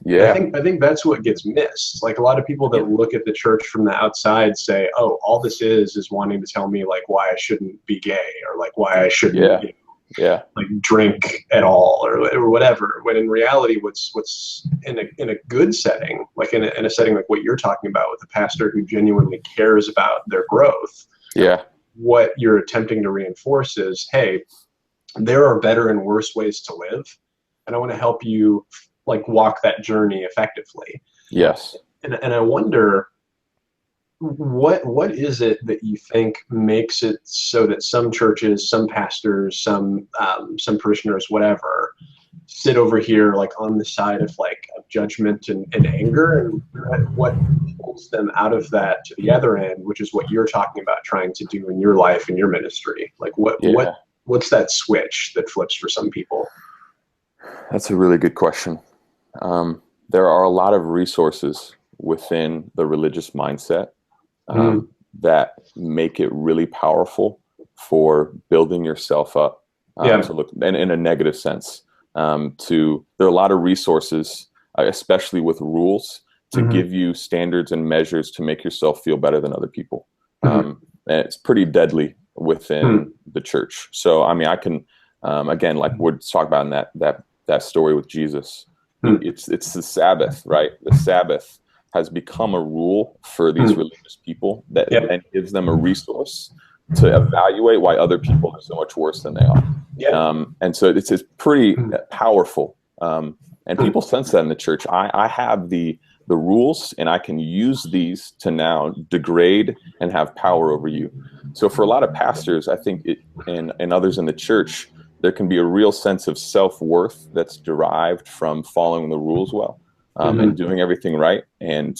S2: I think that's what gets missed. Like, a lot of people that look at the church from the outside say, oh, all this is wanting to tell me like why I shouldn't be gay, or like why I shouldn't like drink at all, or whatever. When in reality, what's in a good setting, like in a setting like what you're talking about with a pastor who genuinely cares about their growth, what you're attempting to reinforce is, hey, there are better and worse ways to live, and I want to help you like walk that journey effectively. And I wonder, what is it that you think makes it so that some churches, some pastors, some parishioners, whatever, sit over here like on the side of like judgment and anger, and what pulls them out of that to the other end, which is what you're talking about trying to do in your life and your ministry. Like what's that switch that flips for some people?
S3: That's a really good question. There are a lot of resources within the religious mindset that make it really powerful for building yourself up to look in a negative sense. There are a lot of resources, especially with rules, to give you standards and measures to make yourself feel better than other people. And it's pretty deadly within the church. So, I mean, I can, again, like we're talking about in that story with Jesus, it's the Sabbath, right? The Sabbath has become a rule for these religious people that then gives them a resource to evaluate why other people are so much worse than they are. And so it's pretty powerful. And people sense that in the church. I have the rules, and I can use these to now degrade and have power over you. So for a lot of pastors, I think and others in the church, there can be a real sense of self-worth that's derived from following the rules well, and doing everything right. And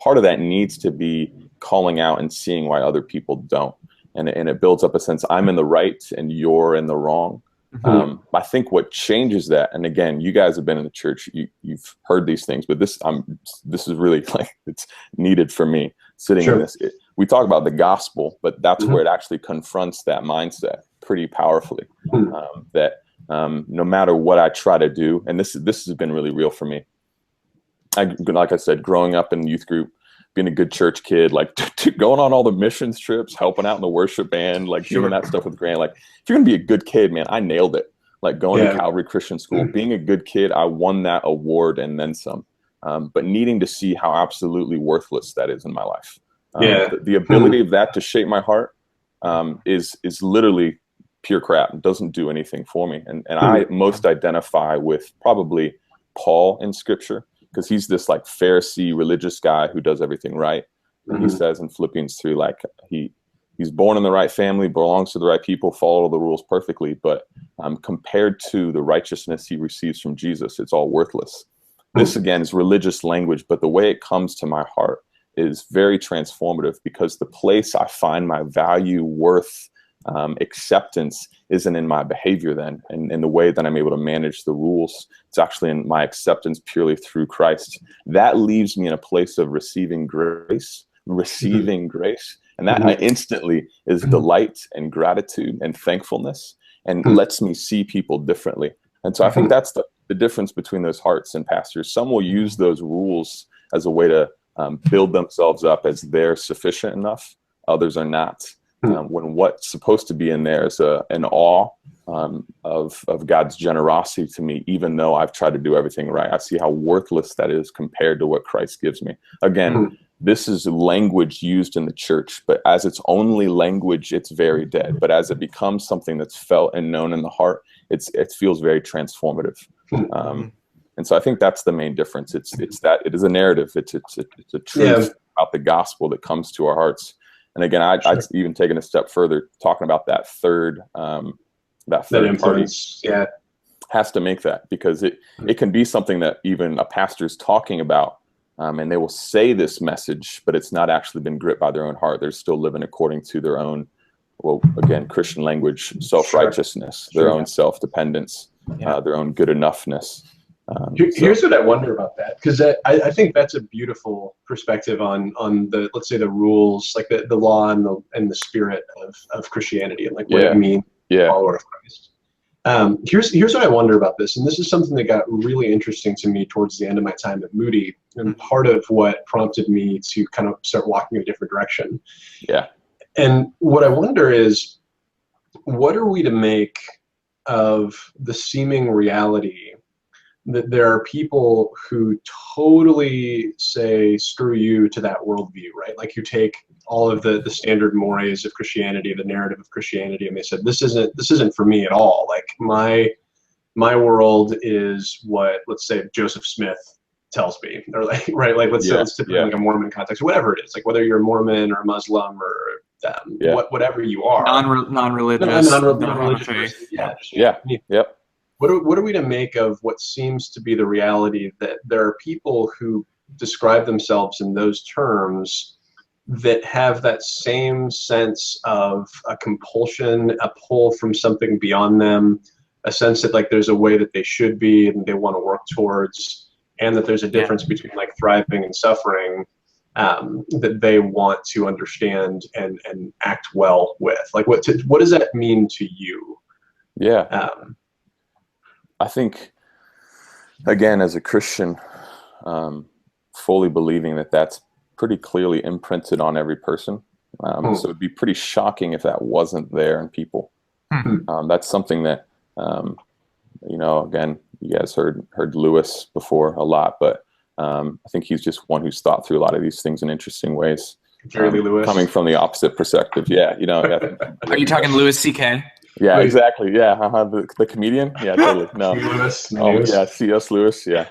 S3: part of that needs to be calling out and seeing why other people don't. And it builds up a sense I'm in the right and you're in the wrong. I think what changes that, and again, you guys have been in the church, you've heard these things, but this is really like it's needed for me sitting in this. We talk about the gospel, but that's where it actually confronts that mindset pretty powerfully. That no matter what I try to do, and this has been really real for me. Like I said, growing up in youth group, being a good church kid, like going on all the missions trips, helping out in the worship band, like doing that stuff with Grant. Like, if you're gonna be a good kid, man, I nailed it. Like going to Calvary Christian School, being a good kid, I won that award and then some. But needing to see how absolutely worthless that is in my life. The ability of that to shape my heart is literally pure crap. It doesn't do anything for me. And I most identify with probably Paul in Scripture, because he's this like Pharisee religious guy who does everything right. And he says in Philippians 3, like he's born in the right family, belongs to the right people, follow the rules perfectly. But compared to the righteousness he receives from Jesus, it's all worthless. This again is religious language, but the way it comes to my heart is very transformative, because the place I find my value, worth, acceptance isn't in my behavior then, and in the way that I'm able to manage the rules. It's actually in my acceptance purely through Christ. That leaves me in a place of receiving grace, and that instantly is delight and gratitude and thankfulness, and lets me see people differently. And so I think that's the difference between those hearts and pastors. Some will use those rules as a way to build themselves up as they're sufficient enough. Others are not. When what's supposed to be in there is an awe of God's generosity to me, even though I've tried to do everything right. I see how worthless that is compared to what Christ gives me. Again, this is language used in the church, but as its only language, it's very dead. But as it becomes something that's felt and known in the heart, it feels very transformative. And so I think that's the main difference. It's that it is a narrative. It's a truth about the gospel that comes to our hearts. And again, I'd even taken a step further, talking about that third
S2: influence,
S3: party has to make that, because it can be something that even a pastor's talking about, and they will say this message, but it's not actually been gripped by their own heart. They're still living according to their own, well, again, Christian language, self-righteousness, their own self-dependence, their own good enoughness.
S2: Here's what I wonder about that, because I think that's a beautiful perspective on the, let's say, the rules, like the law and the spirit of Christianity, and like what it means to be a follower of Christ. Here's what I wonder about this, and this is something that got really interesting to me towards the end of my time at Moody, and part of what prompted me to kind of start walking in a different direction. And what I wonder is, what are we to make of the seeming reality that there are people who totally say screw you to that worldview, right? Like, you take all of the standard mores of Christianity, the narrative of Christianity, and they said this isn't for me at all. Like, my world is what, let's say, Joseph Smith tells me, or like, right, like let's put in like a Mormon context, or whatever it is, like whether you're a Mormon or a Muslim or whatever you are,
S1: non-religious,
S2: non-religious person. What are we to make of what seems to be the reality that there are people who describe themselves in those terms that have that same sense of a compulsion, a pull from something beyond them, a sense that like there's a way that they should be and they want to work towards, and that there's a difference between like thriving and suffering, that they want to understand and act well with. Like what does that mean to you?
S3: Yeah. I think, again, as a Christian, fully believing that that's pretty clearly imprinted on every person. So it'd be pretty shocking if that wasn't there in people. That's something that, again, you guys heard Lewis before a lot, but I think he's just one who's thought through a lot of these things in interesting ways.
S2: Lewis.
S3: Coming from the opposite perspective. Yeah.
S1: Are you talking Louis C.K.?
S3: Yeah, exactly. Yeah. The comedian. Yeah, totally. No.
S2: Lewis.
S3: Yeah. C.S. Lewis. Yeah.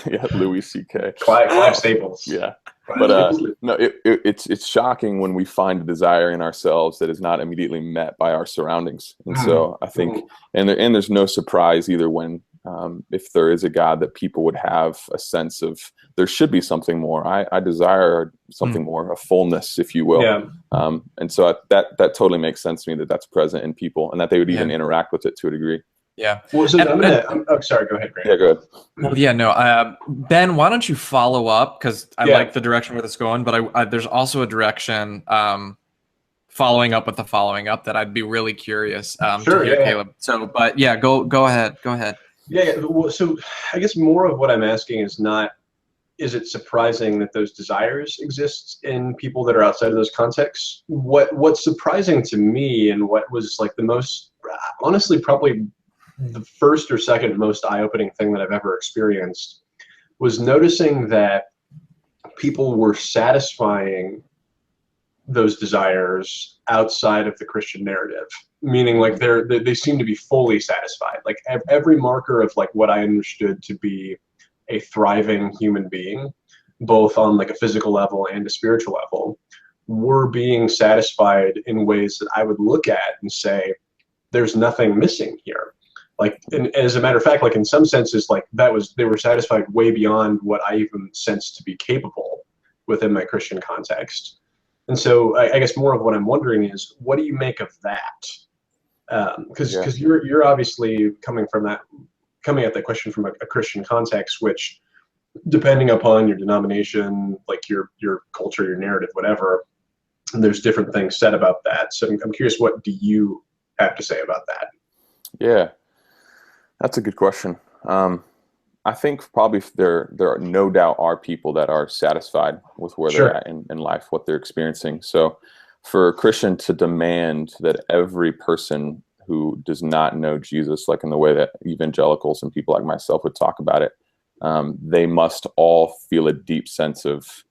S3: Yeah, Louis C.K.
S2: Clive Staples.
S3: Yeah. But no, it's shocking when we find a desire in ourselves that is not immediately met by our surroundings. And so I think, and there's no surprise either when, if there is a God, that people would have a sense of there should be something more. I desire something more, a fullness, if you will.
S2: Yeah.
S3: And so that totally makes sense to me that that's present in people and that they would even interact with it to a degree.
S1: Yeah.
S2: Well, so sorry, go ahead, Grant.
S3: Yeah, go ahead.
S1: Well, yeah, no. Ben, why don't you follow up? Because I like the direction where this is going, but there's also a direction following up with the following up that I'd be really curious to hear, Caleb. So, but yeah, go ahead. Go ahead.
S2: Yeah. Well, so I guess more of what I'm asking is not, is it surprising that those desires exist in people that are outside of those contexts? What's surprising to me, and what was like the most, honestly, probably the first or second most eye-opening thing that I've ever experienced, was noticing that people were satisfying those desires outside of the Christian narrative, meaning like they seem to be fully satisfied. Like every marker of like what I understood to be a thriving human being, both on like a physical level and a spiritual level, were being satisfied in ways that I would look at and say, there's nothing missing here. Like, and as a matter of fact, like in some senses, like they were satisfied way beyond what I even sensed to be capable within my Christian context. And so I guess more of what I'm wondering is, what do you make of that? Because you're obviously coming at that question from a Christian context, which, depending upon your denomination, like your culture, your narrative, whatever, there's different things said about that. So I'm curious, what do you have to say about that?
S3: Yeah, that's a good question. I think probably there are no doubt are people that are satisfied with where they're at in life, what they're experiencing. So for a Christian to demand that every person who does not know Jesus, like in the way that evangelicals and people like myself would talk about it, they must all feel a deep sense of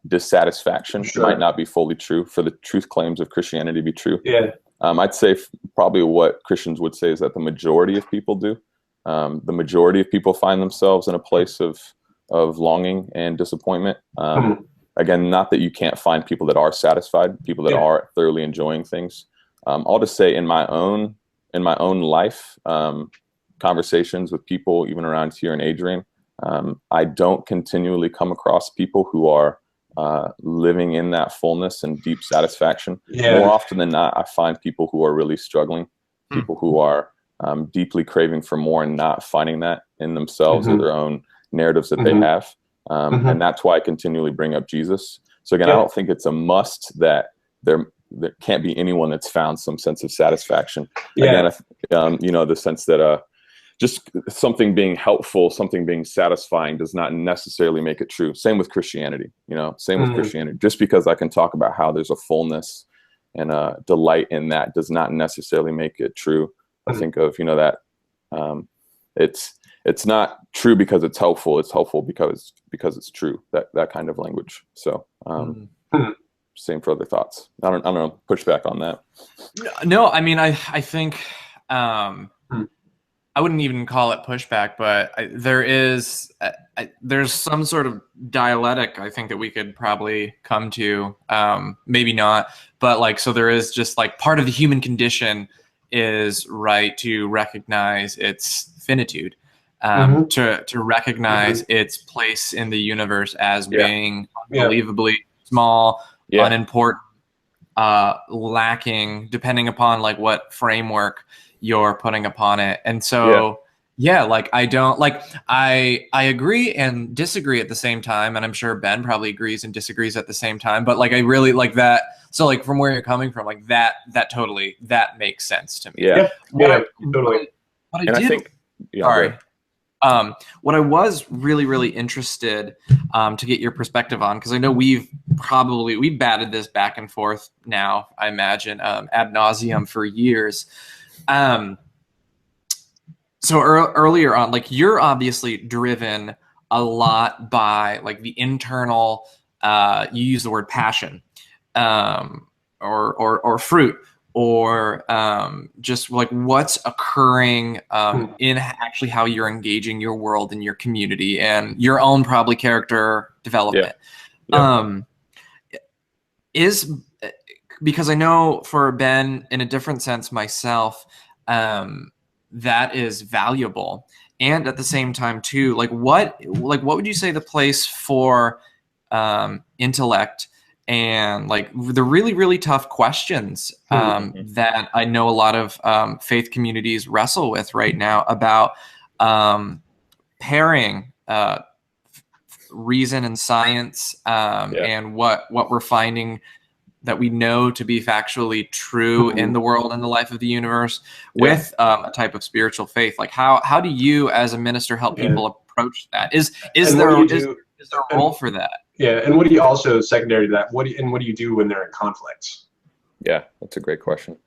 S3: dissatisfaction. Might not be fully true for the truth claims of Christianity to be true.
S2: Yeah.
S3: I'd say probably what Christians would say is that the majority of people do. The majority of people find themselves in a place of longing and disappointment. Again, not that you can't find people that are satisfied, people that are thoroughly enjoying things. I'll just say in my own life, conversations with people, even around here in Adrian, I don't continually come across people who are living in that fullness and deep satisfaction. More often than not, I find people who are really struggling, people who are deeply craving for more and not finding that in themselves or their own narratives that they have. And that's why I continually bring up Jesus. So again, I don't think it's a must that there can't be anyone that's found some sense of satisfaction. Again, the sense that just something being helpful, something being satisfying does not necessarily make it true. Same with Christianity, same with Christianity. Just because I can talk about how there's a fullness and a delight in that does not necessarily make it true. I think of, that it's not true because it's helpful. It's helpful because it's true, that kind of language. So same for other thoughts. I don't know, push back on that.
S1: No, I mean, I think I wouldn't even call it pushback, but there's some sort of dialectic I think that we could probably come to, maybe not, but like, so there is just like part of the human condition is right to recognize its finitude, to recognize its place in the universe as being unbelievably small, unimportant, lacking, depending upon like what framework you're putting upon it. And so like I agree and disagree at the same time, and I'm sure Ben probably agrees and disagrees at the same time, but like I really like that. So like from where you're coming from, like that totally, that makes sense to me.
S2: Totally.
S1: What I was really interested to get your perspective on, because I know we've batted this back and forth now, I imagine, ad nauseum for years. So earlier on, like you're obviously driven a lot by like the internal, you use the word passion, or fruit, or just like what's occurring in actually how you're engaging your world and your community and your own probably character development. Is because I know for Ben, in a different sense myself, that is valuable. And at the same time too, like what would you say the place for intellect and like the really tough questions that I know a lot of faith communities wrestle with right now about pairing reason and science and what we're finding that we know to be factually true in the world and the life of the universe with a type of spiritual faith. Like how do you as a minister help people approach that? Is there a role for that?
S2: Yeah, and what do you also, secondary to that, what do you do when they're in conflicts?
S3: Yeah, that's a great question.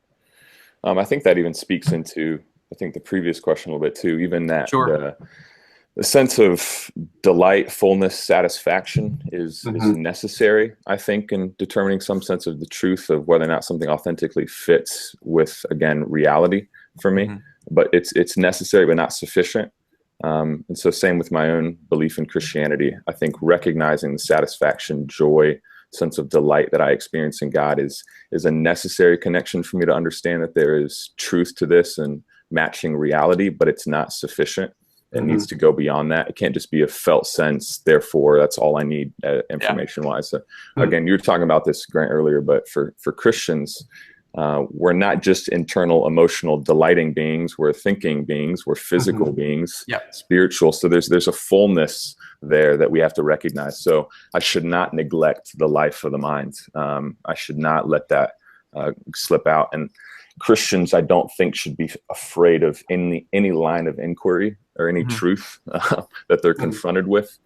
S3: I think that even speaks into, I think, the previous question a little bit too, even that the sense of delight, fullness, satisfaction is necessary, I think, in determining some sense of the truth of whether or not something authentically fits with, again, reality for me. But it's necessary but not sufficient. And so same with my own belief in Christianity. I think recognizing the satisfaction, joy, sense of delight that I experience in God is a necessary connection for me to understand that there is truth to this and matching reality, but it's not sufficient. It needs to go beyond that. It can't just be a felt sense. Therefore, that's all I need information-wise. So, again, you were talking about this, Grant, earlier, but for Christians, we're not just internal, emotional, delighting beings. We're thinking beings. We're physical beings, spiritual. So there's a fullness there that we have to recognize. So I should not neglect the life of the mind. I should not let that slip out. And Christians, I don't think, should be afraid of any line of inquiry or any truth that they're confronted with.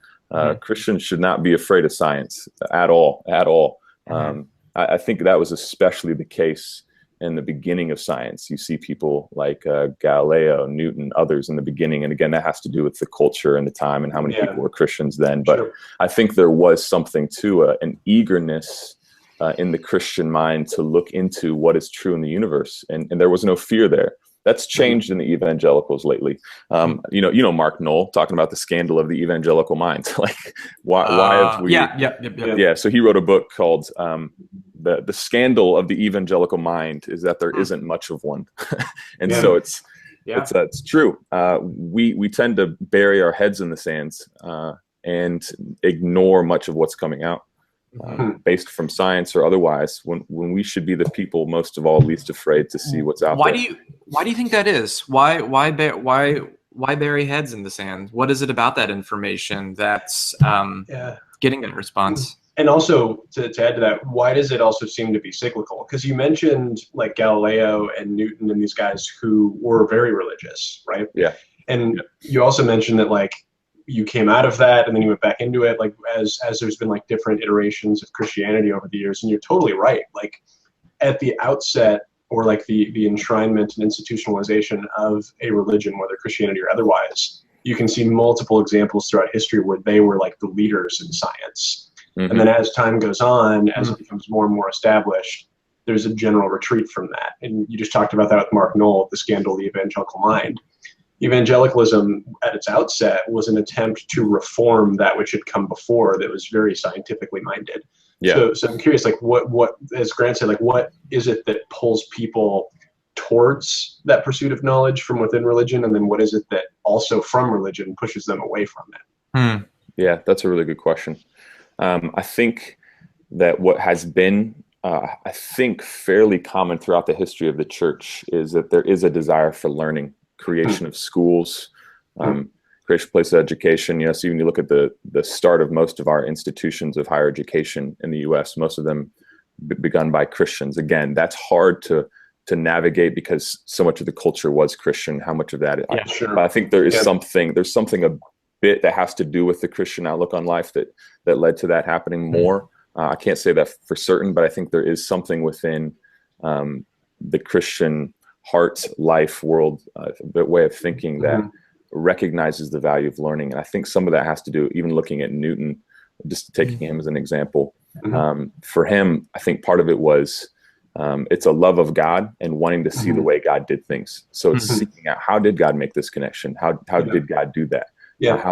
S3: Christians should not be afraid of science at all. I think that was especially the case in the beginning of science. You see people like Galileo, Newton, others in the beginning. And again, that has to do with the culture and the time and how many people were Christians then. But I think there was something to an eagerness in the Christian mind to look into what is true in the universe. And there was no fear there. That's changed in the evangelicals lately. You know, Mark Knoll talking about the scandal of the evangelical mind. Like, why have we? Yeah. So he wrote a book called "The Scandal of the Evangelical Mind" is that there isn't much of one, and so it's true. We tend to bury our heads in the sands and ignore much of what's coming out. Based from science or otherwise, when we should be the people most of all least afraid to see what's out there.
S1: Why do you think that is? Why bury heads in the sand? What is it about that information that's getting that response?
S2: And also to add to that, why does it also seem to be cyclical? Because you mentioned like Galileo and Newton and these guys who were very religious, right? Yeah. And you also mentioned that like you came out of that and then you went back into it, like as there's been like different iterations of Christianity over the years. And you're totally right. Like at the outset, or like the enshrinement and institutionalization of a religion, whether Christianity or otherwise, you can see multiple examples throughout history where they were like the leaders in science. And then as time goes on, as it becomes more and more established, there's a general retreat from that. And you just talked about that with Mark Knoll, the scandal of the evangelical mind. Evangelicalism at its outset was an attempt to reform that which had come before that was very scientifically minded. So I'm curious, like what, as Grant said, like what is it that pulls people towards that pursuit of knowledge from within religion, and then what is it that also from religion pushes them away from it?
S3: Yeah, that's a really good question. I think that what has been, I think, fairly common throughout the history of the church is that there is a desire for learning, creation of schools, creation of places of education. You know, so when you look at the start of most of our institutions of higher education in the U.S., most of them begun by Christians. Again, that's hard to navigate because so much of the culture was Christian. How much of that?
S2: Yeah, sure.
S3: But I think there is something. There's something a bit that has to do with the Christian outlook on life that led to that happening more. I can't say that for certain, but I think there is something within the Christian heart, life, world, the way of thinking that recognizes the value of learning. And I think some of that has to do, even looking at Newton, just taking him as an example. For him, I think part of it was it's a love of God and wanting to see the way God did things. So it's seeking out, how did God make this connection? How did God do that?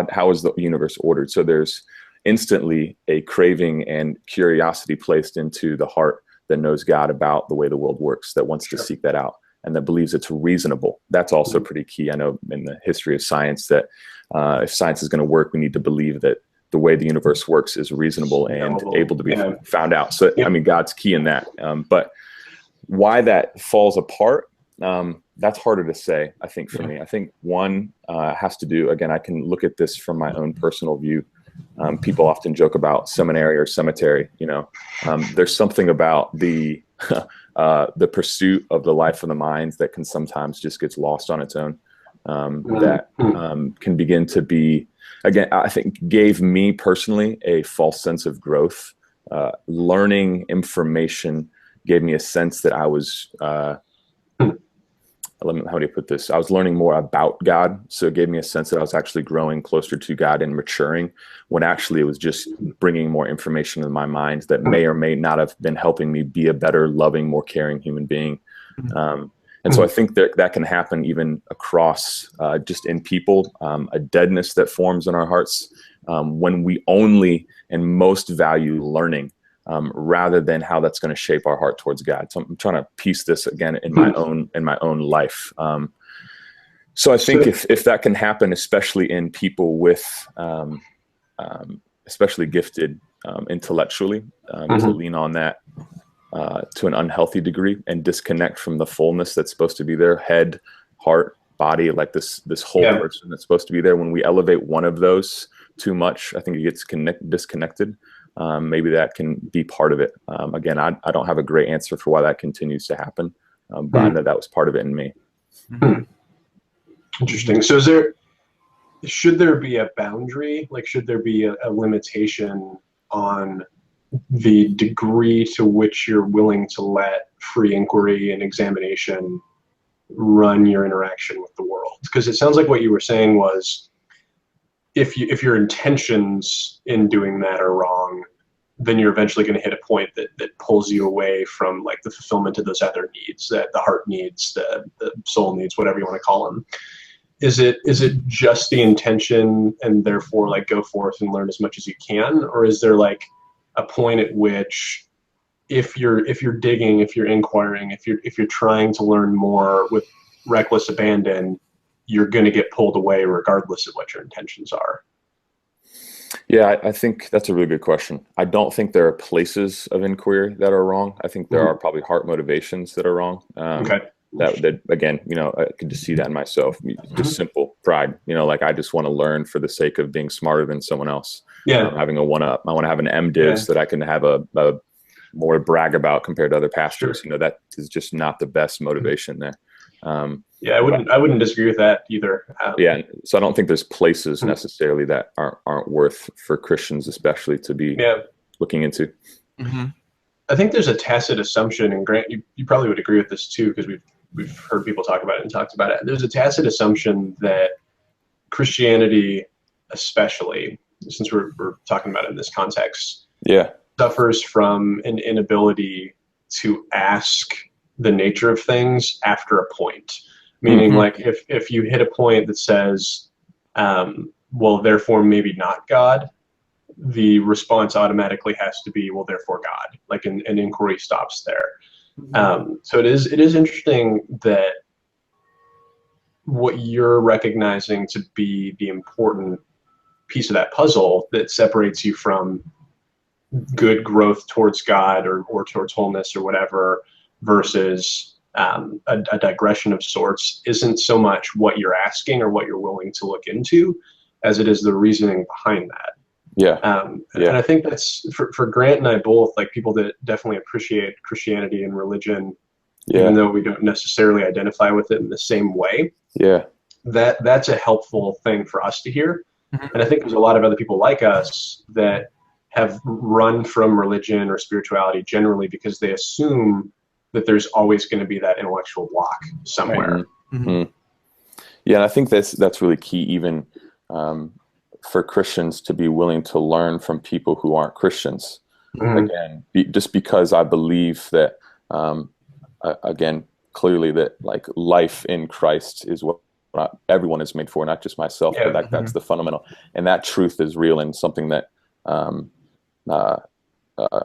S3: How is the universe ordered? So there's instantly a craving and curiosity placed into the heart that knows God about the way the world works, that wants to seek that out, and that believes it's reasonable. That's also pretty key. I know in the history of science that if science is going to work, we need to believe that the way the universe works is reasonable and able to be found out. So, I mean, God's key in that. But why that falls apart, that's harder to say, I think, for me. I think one has to do, again, I can look at this from my own personal view. People often joke about seminary or cemetery. You know, there's something about the pursuit of the life of the mind that can sometimes just gets lost on its own. That can begin to be, again, I think gave me personally a false sense of growth. Learning information gave me a sense that I was, how do you put this? I was learning more about God. So it gave me a sense that I was actually growing closer to God and maturing, when actually it was just bringing more information in my mind that may or may not have been helping me be a better, loving, more caring human being. And so I think that can happen even across just in people, a deadness that forms in our hearts when we only and most value learning rather than how that's going to shape our heart towards God. So I'm trying to piece this again in my own life. So I think if that can happen, especially in people with, especially gifted intellectually, to lean on that to an unhealthy degree and disconnect from the fullness that's supposed to be there, head, heart, body, like this whole person that's supposed to be there. When we elevate one of those too much, I think it gets disconnected. Maybe that can be part of it. Again, I don't have a great answer for why that continues to happen, but I know that was part of it in me.
S2: Interesting. So should there be a boundary? Like, should there be a limitation on the degree to which you're willing to let free inquiry and examination run your interaction with the world? Because it sounds like what you were saying was, if your intentions in doing that are wrong, then you're eventually going to hit a point that pulls you away from like the fulfillment of those other needs, that the heart needs, the soul needs, whatever you want to call them. Is it just the intention and therefore like go forth and learn as much as you can? Or is there like a point at which if you're digging, if you're inquiring, if you're trying to learn more with reckless abandon, you're going to get pulled away regardless of what your intentions are?
S3: Yeah, I think that's a really good question. I don't think there are places of inquiry that are wrong. I think there are probably heart motivations that are wrong. That again, you know, I could just see that in myself. Just simple pride. You know, like I just want to learn for the sake of being smarter than someone else. Having a one-up. I want to have an MDiv so that I can have a more to brag about compared to other pastors. You know, that is just not the best motivation there.
S2: I wouldn't disagree with that either.
S3: So I don't think there's places necessarily that aren't worth for Christians, especially, to be looking into.
S2: I think there's a tacit assumption, and Grant, you probably would agree with this too, because we've heard people talk about it and talked about it. There's a tacit assumption that Christianity, especially since we're talking about it in this context, suffers from an inability to ask the nature of things after a point. Meaning, like, if you hit a point that says, well, therefore maybe not God, the response automatically has to be, well, therefore God. Like, an inquiry stops there. So it is interesting that what you're recognizing to be the important piece of that puzzle that separates you from good growth towards God or towards wholeness or whatever versus a digression of sorts isn't so much what you're asking or what you're willing to look into as it is the reasoning behind that. And I think that's for Grant and I both, like people that definitely appreciate Christianity and religion, even though we don't necessarily identify with it in the same way. That's a helpful thing for us to hear. And I think there's a lot of other people like us that have run from religion or spirituality generally because they assume that there's always going to be that intellectual block somewhere.
S3: Yeah, and I think that's really key, even for Christians to be willing to learn from people who aren't Christians. Again, just because I believe that, again, clearly that like life in Christ is what everyone is made for, not just myself, but that's the fundamental. And that truth is real and something that,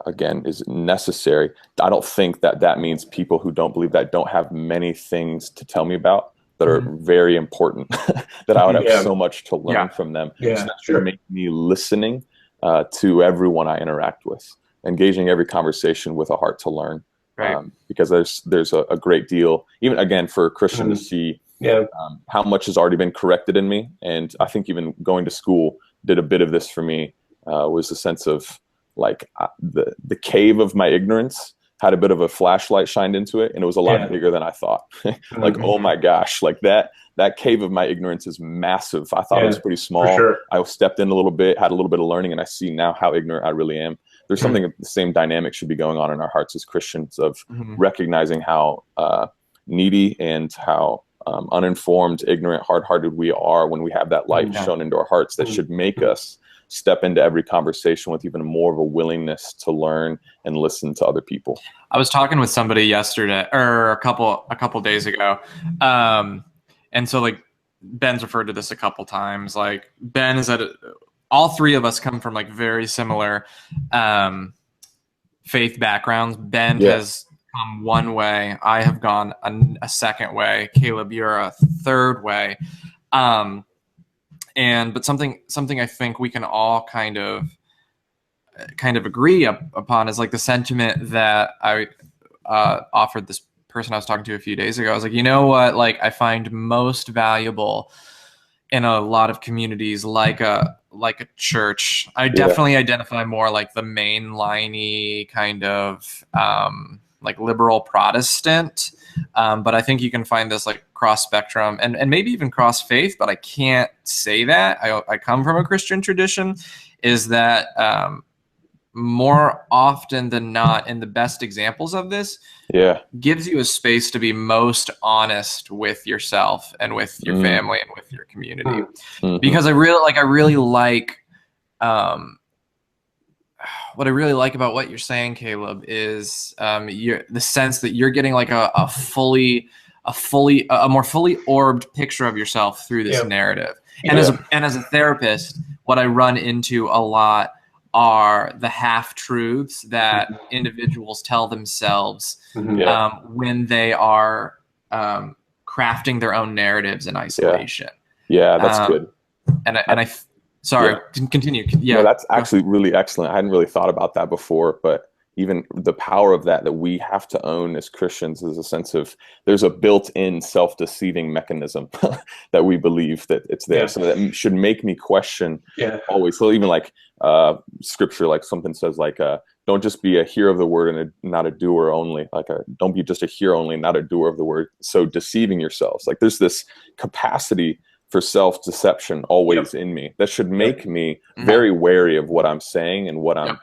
S3: again, is necessary. I don't think that means people who don't believe that don't have many things to tell me about that are very important, that I would have so much to learn from them. So that should make me listening to everyone I interact with, engaging every conversation with a heart to learn. Because there's a great deal, even again, for a Christian to see how much has already been corrected in me. And I think even going to school did a bit of this for me, was the sense of like the cave of my ignorance had a bit of a flashlight shined into it, and it was a lot bigger than I thought. Like, oh my gosh, like that cave of my ignorance is massive. I thought it was pretty small. I stepped in a little bit, had a little bit of learning, and I see now how ignorant I really am. There's something, the same dynamic should be going on in our hearts as Christians of recognizing how needy and how uninformed, ignorant, hard-hearted we are when we have that light shown into our hearts. That should make us step into every conversation with even more of a willingness to learn and listen to other people.
S1: I was talking with somebody yesterday or a couple days ago. And so like Ben's referred to this a couple times. Like Ben is all three of us come from like very similar faith backgrounds. Ben has come one way. I have gone a second way. Caleb, you're a third way. But something I think we can all kind of agree upon is like the sentiment that I offered this person I was talking to a few days ago. I was like, you know what, like I find most valuable in a lot of communities like a church. I definitely identify more like the mainline-y kind of like liberal Protestant. But I think you can find this like cross spectrum and maybe even cross faith, but I can't say that. I come from a Christian tradition, is that more often than not, and the best examples of this gives you a space to be most honest with yourself and with your family and with your community. Because I really like what I really like about what you're saying, Caleb, is the sense that you're getting like a more fully orbed picture of yourself through this narrative. And as a therapist, what I run into a lot are the half-truths that individuals tell themselves when they are crafting their own narratives in isolation.
S3: That's good.
S1: Sorry, continue.
S3: No, that's actually really excellent. I hadn't really thought about that before, but even the power of that we have to own as Christians is a sense of there's a built-in self-deceiving mechanism that we believe that it's there. So that should make me question always. So even like scripture, like something says like, don't just be a hearer of the word and not a doer only. Like don't be just a hearer only, not a doer of the word. So deceiving yourselves. Like there's this capacity for self-deception always in me that should make me very wary of what I'm saying and what I'm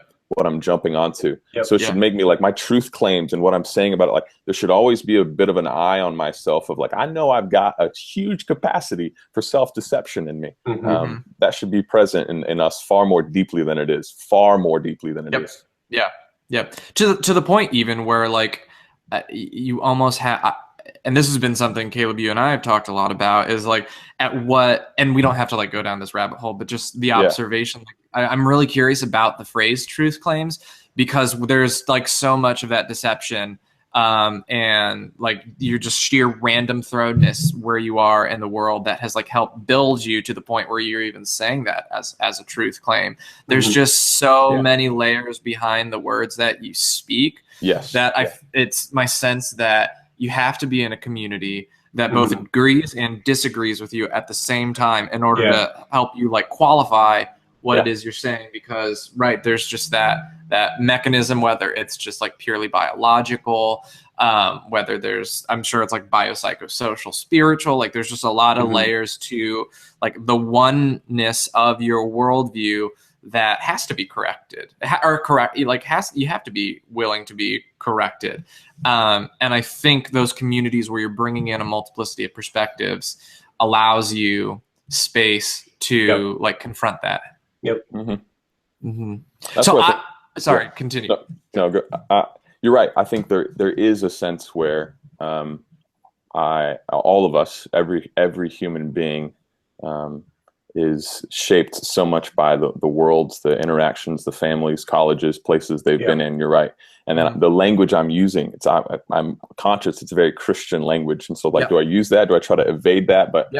S3: jumping onto. So it should make me like my truth claims and what I'm saying about it. Like there should always be a bit of an eye on myself of like, I know I've got a huge capacity for self-deception in me. That should be present in us far more deeply than it is. Yeah.
S1: To the point even where like you almost have, and this has been something Caleb, you and I have talked a lot about, is like at what, and we don't have to like go down this rabbit hole, but just the observation. I'm really curious about the phrase truth claims, because there's like so much of that deception and like you're just sheer random thrownness where you are in the world that has like helped build you to the point where you're even saying that as a truth claim. There's just so many layers behind the words that you speak.
S3: Yes.
S1: That it's my sense that you have to be in a community that both agrees and disagrees with you at the same time in order to help you like qualify what it is you're saying, because there's just that mechanism, whether it's just like purely biological, whether there's, I'm sure it's like biopsychosocial, spiritual, like there's just a lot of layers to like the oneness of your worldview that has to be corrected you have to be willing to be corrected. And I think those communities where you're bringing in a multiplicity of perspectives allows you space to like confront that. So sorry, continue.
S3: No, go, you're right. I think there is a sense where all of us, every human being, is shaped so much by the worlds, the interactions, the families, colleges, places they've been in. You're right. And then the language I'm using, I'm conscious it's a very Christian language. And so like, do I use that? Do I try to evade that? But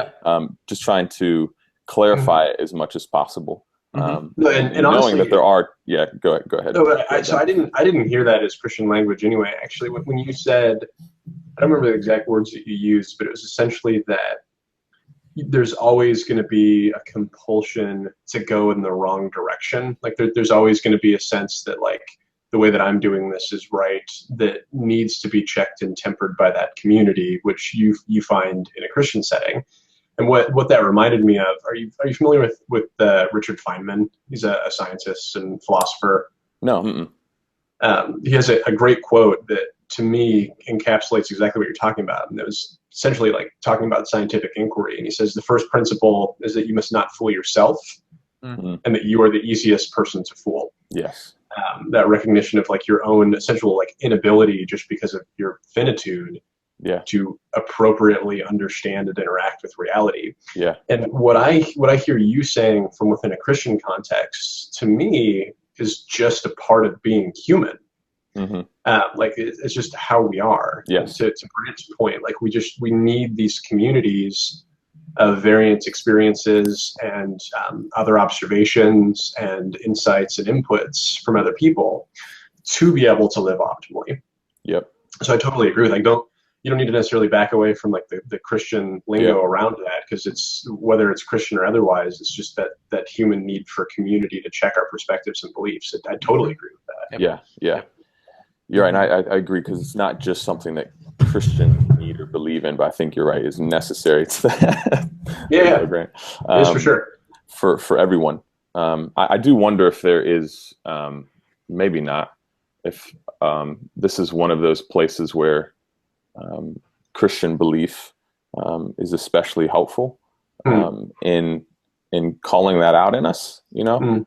S3: just trying to clarify it as much as possible.
S2: And
S3: knowing
S2: honestly,
S3: that there are, go ahead.
S2: No, but I didn't hear that as Christian language anyway. Actually, when you said, I don't remember the exact words that you used, but it was essentially that there's always going to be a compulsion to go in the wrong direction. Like there's always going to be a sense that like the way that I'm doing this is right, that needs to be checked and tempered by that community, which you find in a Christian setting. And what that reminded me of, are you familiar with Richard Feynman? He's a scientist and philosopher.
S3: No.
S2: He has a great quote that to me encapsulates exactly what you're talking about. And it was essentially like talking about scientific inquiry. And he says, the first principle is that you must not fool yourself and that you are the easiest person to fool.
S3: Yes.
S2: That recognition of like your own essential like inability just because of your finitude to appropriately understand and interact with reality. Yeah. And what I hear you saying from within a Christian context, to me, is just a part of being human. Like it's just how we are. Yes. To Brant's point, like we need these communities of variant experiences and other observations and insights and inputs from other people to be able to live optimally. Yep. So I totally agree with you don't need to necessarily back away from like the Christian lingo around that, because it's whether it's Christian or otherwise, it's just that human need for community to check our perspectives and beliefs. I totally agree with that.
S3: Yeah. You're right. And I agree, because it's not just something that Christians need or believe in, but I think you're right, is necessary to that. Grant.
S2: Yes, for sure.
S3: For everyone. I do wonder if there is, maybe not, if this is one of those places where Christian belief is especially helpful in calling that out in us, you know?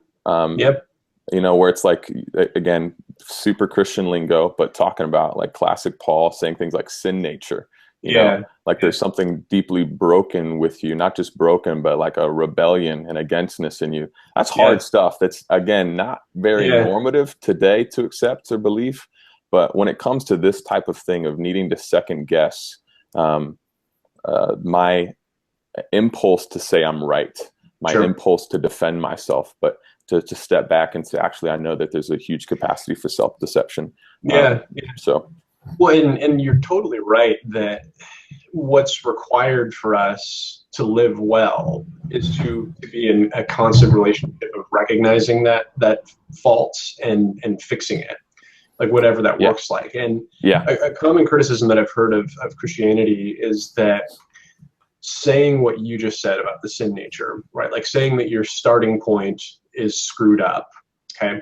S3: You know, where it's like, again, super Christian lingo, but talking about like classic Paul saying things like sin nature, you know, like there's something deeply broken with you, not just broken, but like a rebellion and againstness in you. That's hard stuff. That's, again, not very normative today to accept or believe. But when it comes to this type of thing of needing to second guess, my impulse to say I'm right, my impulse to defend myself, but to step back and say, actually, I know that there's a huge capacity for self-deception. So,
S2: well, and you're totally right that what's required for us to live well is to be in a constant relationship of recognizing that fault and fixing it, like whatever that looks like. And a common criticism that I've heard of Christianity is that saying what you just said about the sin nature, right? Like saying that your starting point is screwed up, okay,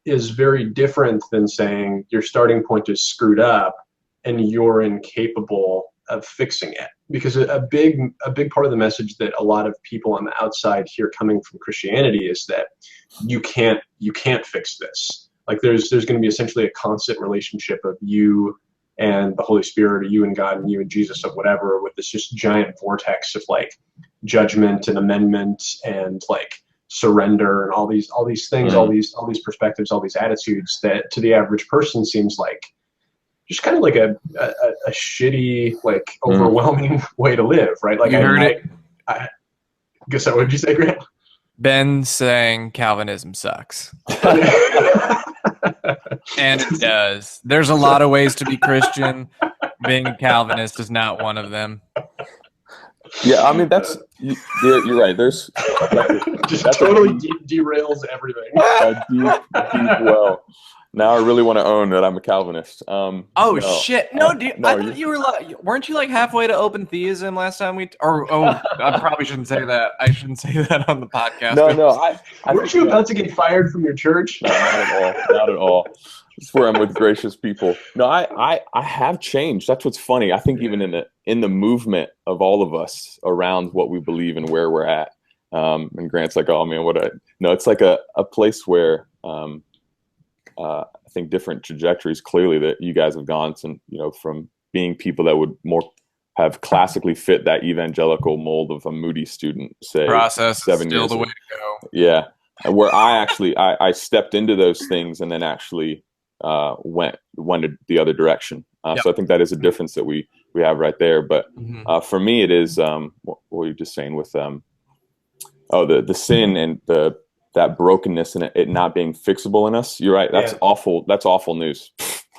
S2: is very different than saying your starting point is screwed up and you're incapable of fixing it. Because a big part of the message that a lot of people on the outside hear coming from Christianity is that you can't fix this. Like there's going to be essentially a constant relationship of you and the Holy Spirit, or you and God and you and Jesus, or whatever, with this just giant vortex of like judgment and amendment and like surrender and all these things, all these perspectives, all these attitudes that to the average person seems like just kind of like a shitty, like overwhelming way to live, right? Like
S1: you heard it.
S2: I guess what did you say, Grant?
S1: Ben saying Calvinism sucks. And it does. There's a lot of ways to be Christian. Being a Calvinist is not one of them.
S3: Yeah, I mean you're right. There's
S2: that's totally derails everything.
S3: Deep well. Now I really want to own that I'm a Calvinist.
S1: Shit! No, dude. I thought you were like, weren't you like halfway to open theism last time we? I probably shouldn't say that. I shouldn't say that on the podcast.
S3: No.
S2: Weren't you about to get fired from your church?
S3: No, not at all. Not at all. It's where I'm with gracious people. No, I have changed. That's what's funny. I think even in the movement of all of us around what we believe and where we're at. And Grant's like, oh man, it's like a place where. I think different trajectories clearly that you guys have gone to, from being people that would more have classically fit that evangelical mold of a Moody student, say,
S1: process
S3: 7
S1: still
S3: years
S1: the way
S3: ago.
S1: to go.
S3: Yeah, where I actually I stepped into those things and then actually went the other direction. So I think that is a difference that we have right there. But for me, it is what were you just saying with the sin and that brokenness and it not being fixable in us. You're right. That's awful. That's awful news.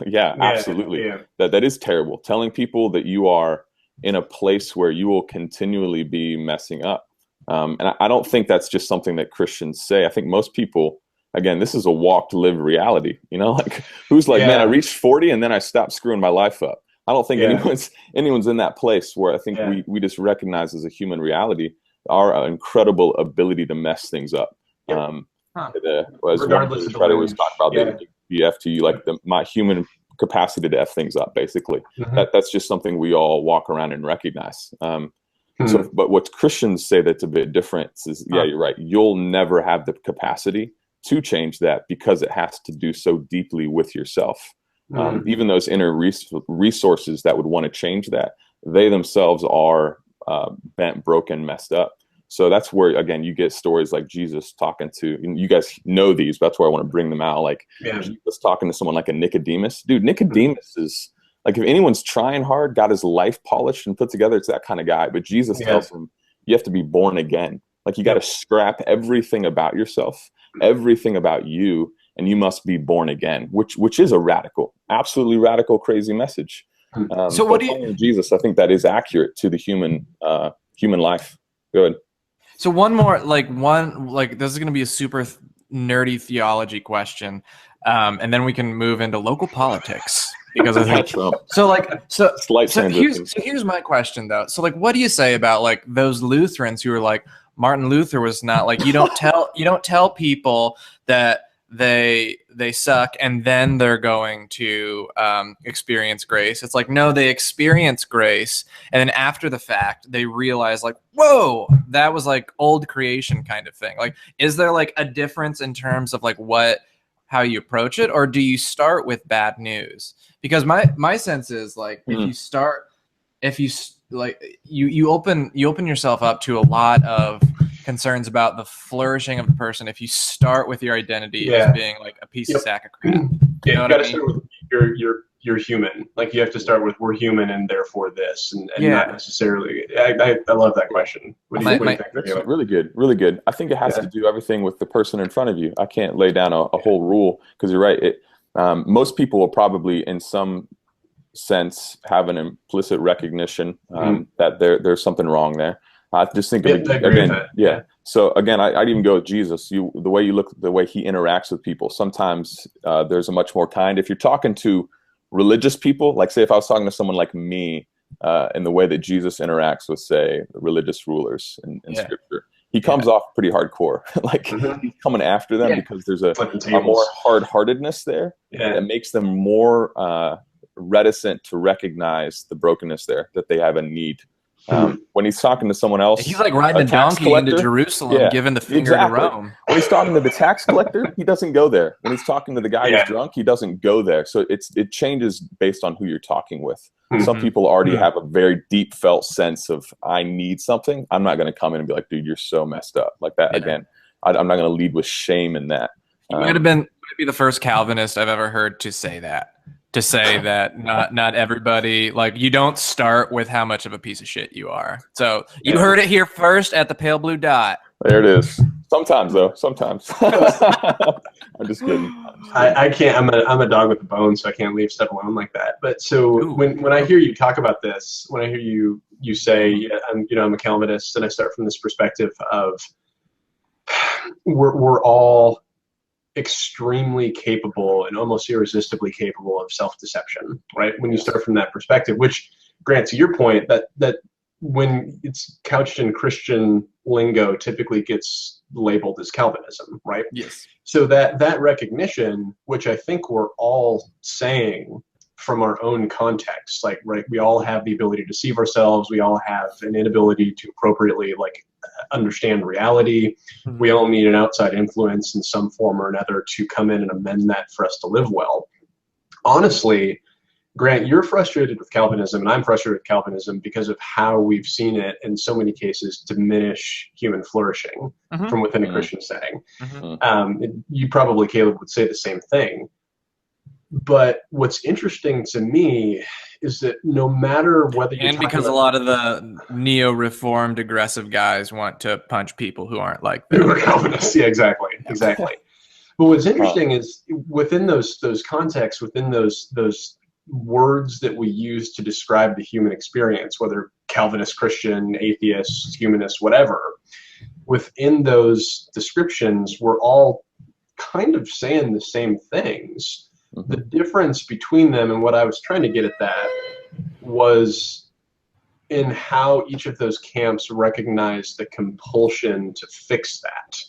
S3: Yeah, absolutely. Yeah. That is terrible. Telling people that you are in a place where you will continually be messing up. And I don't think that's just something that Christians say. I think most people, again, this is a walk to live reality, like who's like, man, I reached 40 and then I stopped screwing my life up. I don't think anyone's in that place where I think we just recognize as a human reality, our incredible ability to mess things up.
S2: Regardless of
S3: the always talk about the FT, like my human capacity to F things up, basically. That's just something we all walk around and recognize. So, but what Christians say that's a bit different is, you're right. You'll never have the capacity to change that because it has to do so deeply with yourself. Even those inner resources that would want to change that, they themselves are bent, broken, messed up. So that's where, again, you get stories like Jesus talking to, and you guys know these, but that's where I want to bring them out. Like Jesus talking to someone like a Nicodemus. Dude, Nicodemus is like, if anyone's trying hard, got his life polished and put together, it's that kind of guy. But Jesus tells him, you have to be born again. Like you got to scrap everything about yourself, everything about you, and you must be born again, which is a absolutely radical, crazy message.
S1: So what do you,
S3: Jesus, I think that is accurate to the human life. Go ahead.
S1: So one more, this is going to be a super nerdy theology question, and then we can move into local politics because I think
S3: Trump.
S1: Here's my question though. So what do you say about those Lutherans who are like Martin Luther was not like you don't tell people that they suck and then they're going to experience grace. It's like, no, they experience grace and then after the fact they realize whoa, that was old creation kind of thing. Is there a difference in terms of how you approach it, or do you start with bad news? Because my sense is if you open yourself up to a lot of concerns about the flourishing of the person if you start with your identity as being a piece of sack of crap.
S2: You know, you got to start with you're human. You have to start with we're human and therefore this, and not necessarily. I love that question. What do you think?
S3: Really good, really good. I think it has to do everything with the person in front of you. I can't lay down a whole rule because you're right. Most people will probably, in some sense, have an implicit recognition that there's something wrong there. I just think So again, I'd even go with Jesus. The way you look, the way he interacts with people. Sometimes there's a much more kind. If you're talking to religious people, say if I was talking to someone like me, in the way that Jesus interacts with, say, religious rulers in Scripture, he comes off pretty hardcore. He's coming after them because there's a more hard-heartedness there that makes them more reticent to recognize the brokenness there, that they have a need. When he's talking to someone else,
S1: he's riding a donkey into Jerusalem, giving the finger to Rome.
S3: When he's talking to the tax collector, he doesn't go there. When he's talking to the guy who's drunk, he doesn't go there. So it changes based on who you're talking with. Some people already have a very deep felt sense of, I need something. I'm not going to come in and be like, dude, you're so messed up like that. Again, I'm not going to lead with shame in that.
S1: You might be the first Calvinist I've ever heard to say that. to say that not everybody, like, you don't start with how much of a piece of shit you are. So you heard it here first at the Pale Blue Dot.
S3: There it is. Sometimes though, sometimes. I'm just kidding.
S2: I can't. I'm a dog with a bone, so I can't leave stuff alone like that. But so when I hear you talk about this, when I hear you say, I'm a Calvinist, and I start from this perspective of we're all extremely capable and almost irresistibly capable of self-deception, right? When you start from that perspective, which, Grant, to your point, that when it's couched in Christian lingo, typically gets labeled as Calvinism, right?
S1: Yes.
S2: So that recognition, which I think we're all saying from our own context, like, right, we all have the ability to deceive ourselves. We all have an inability to appropriately, like, understand reality. Mm-hmm. We all need an outside influence in some form or another to come in and amend that for us to live well. Honestly, Grant, you're frustrated with Calvinism, and I'm frustrated with Calvinism because of how we've seen it in so many cases diminish human flourishing from within a Christian setting. You probably, Caleb, would say the same thing. But what's interesting to me is that no matter whether you're
S1: and because a lot of the neo-reformed aggressive guys want to punch people who aren't like them.
S2: Who are Calvinists. Yeah, exactly. But what's interesting is within those contexts, within those words that we use to describe the human experience, whether Calvinist, Christian, atheist, humanist, whatever, within those descriptions, we're all kind of saying the same things. The difference between them, and what I was trying to get at that, was in how each of those camps recognize the compulsion to fix that.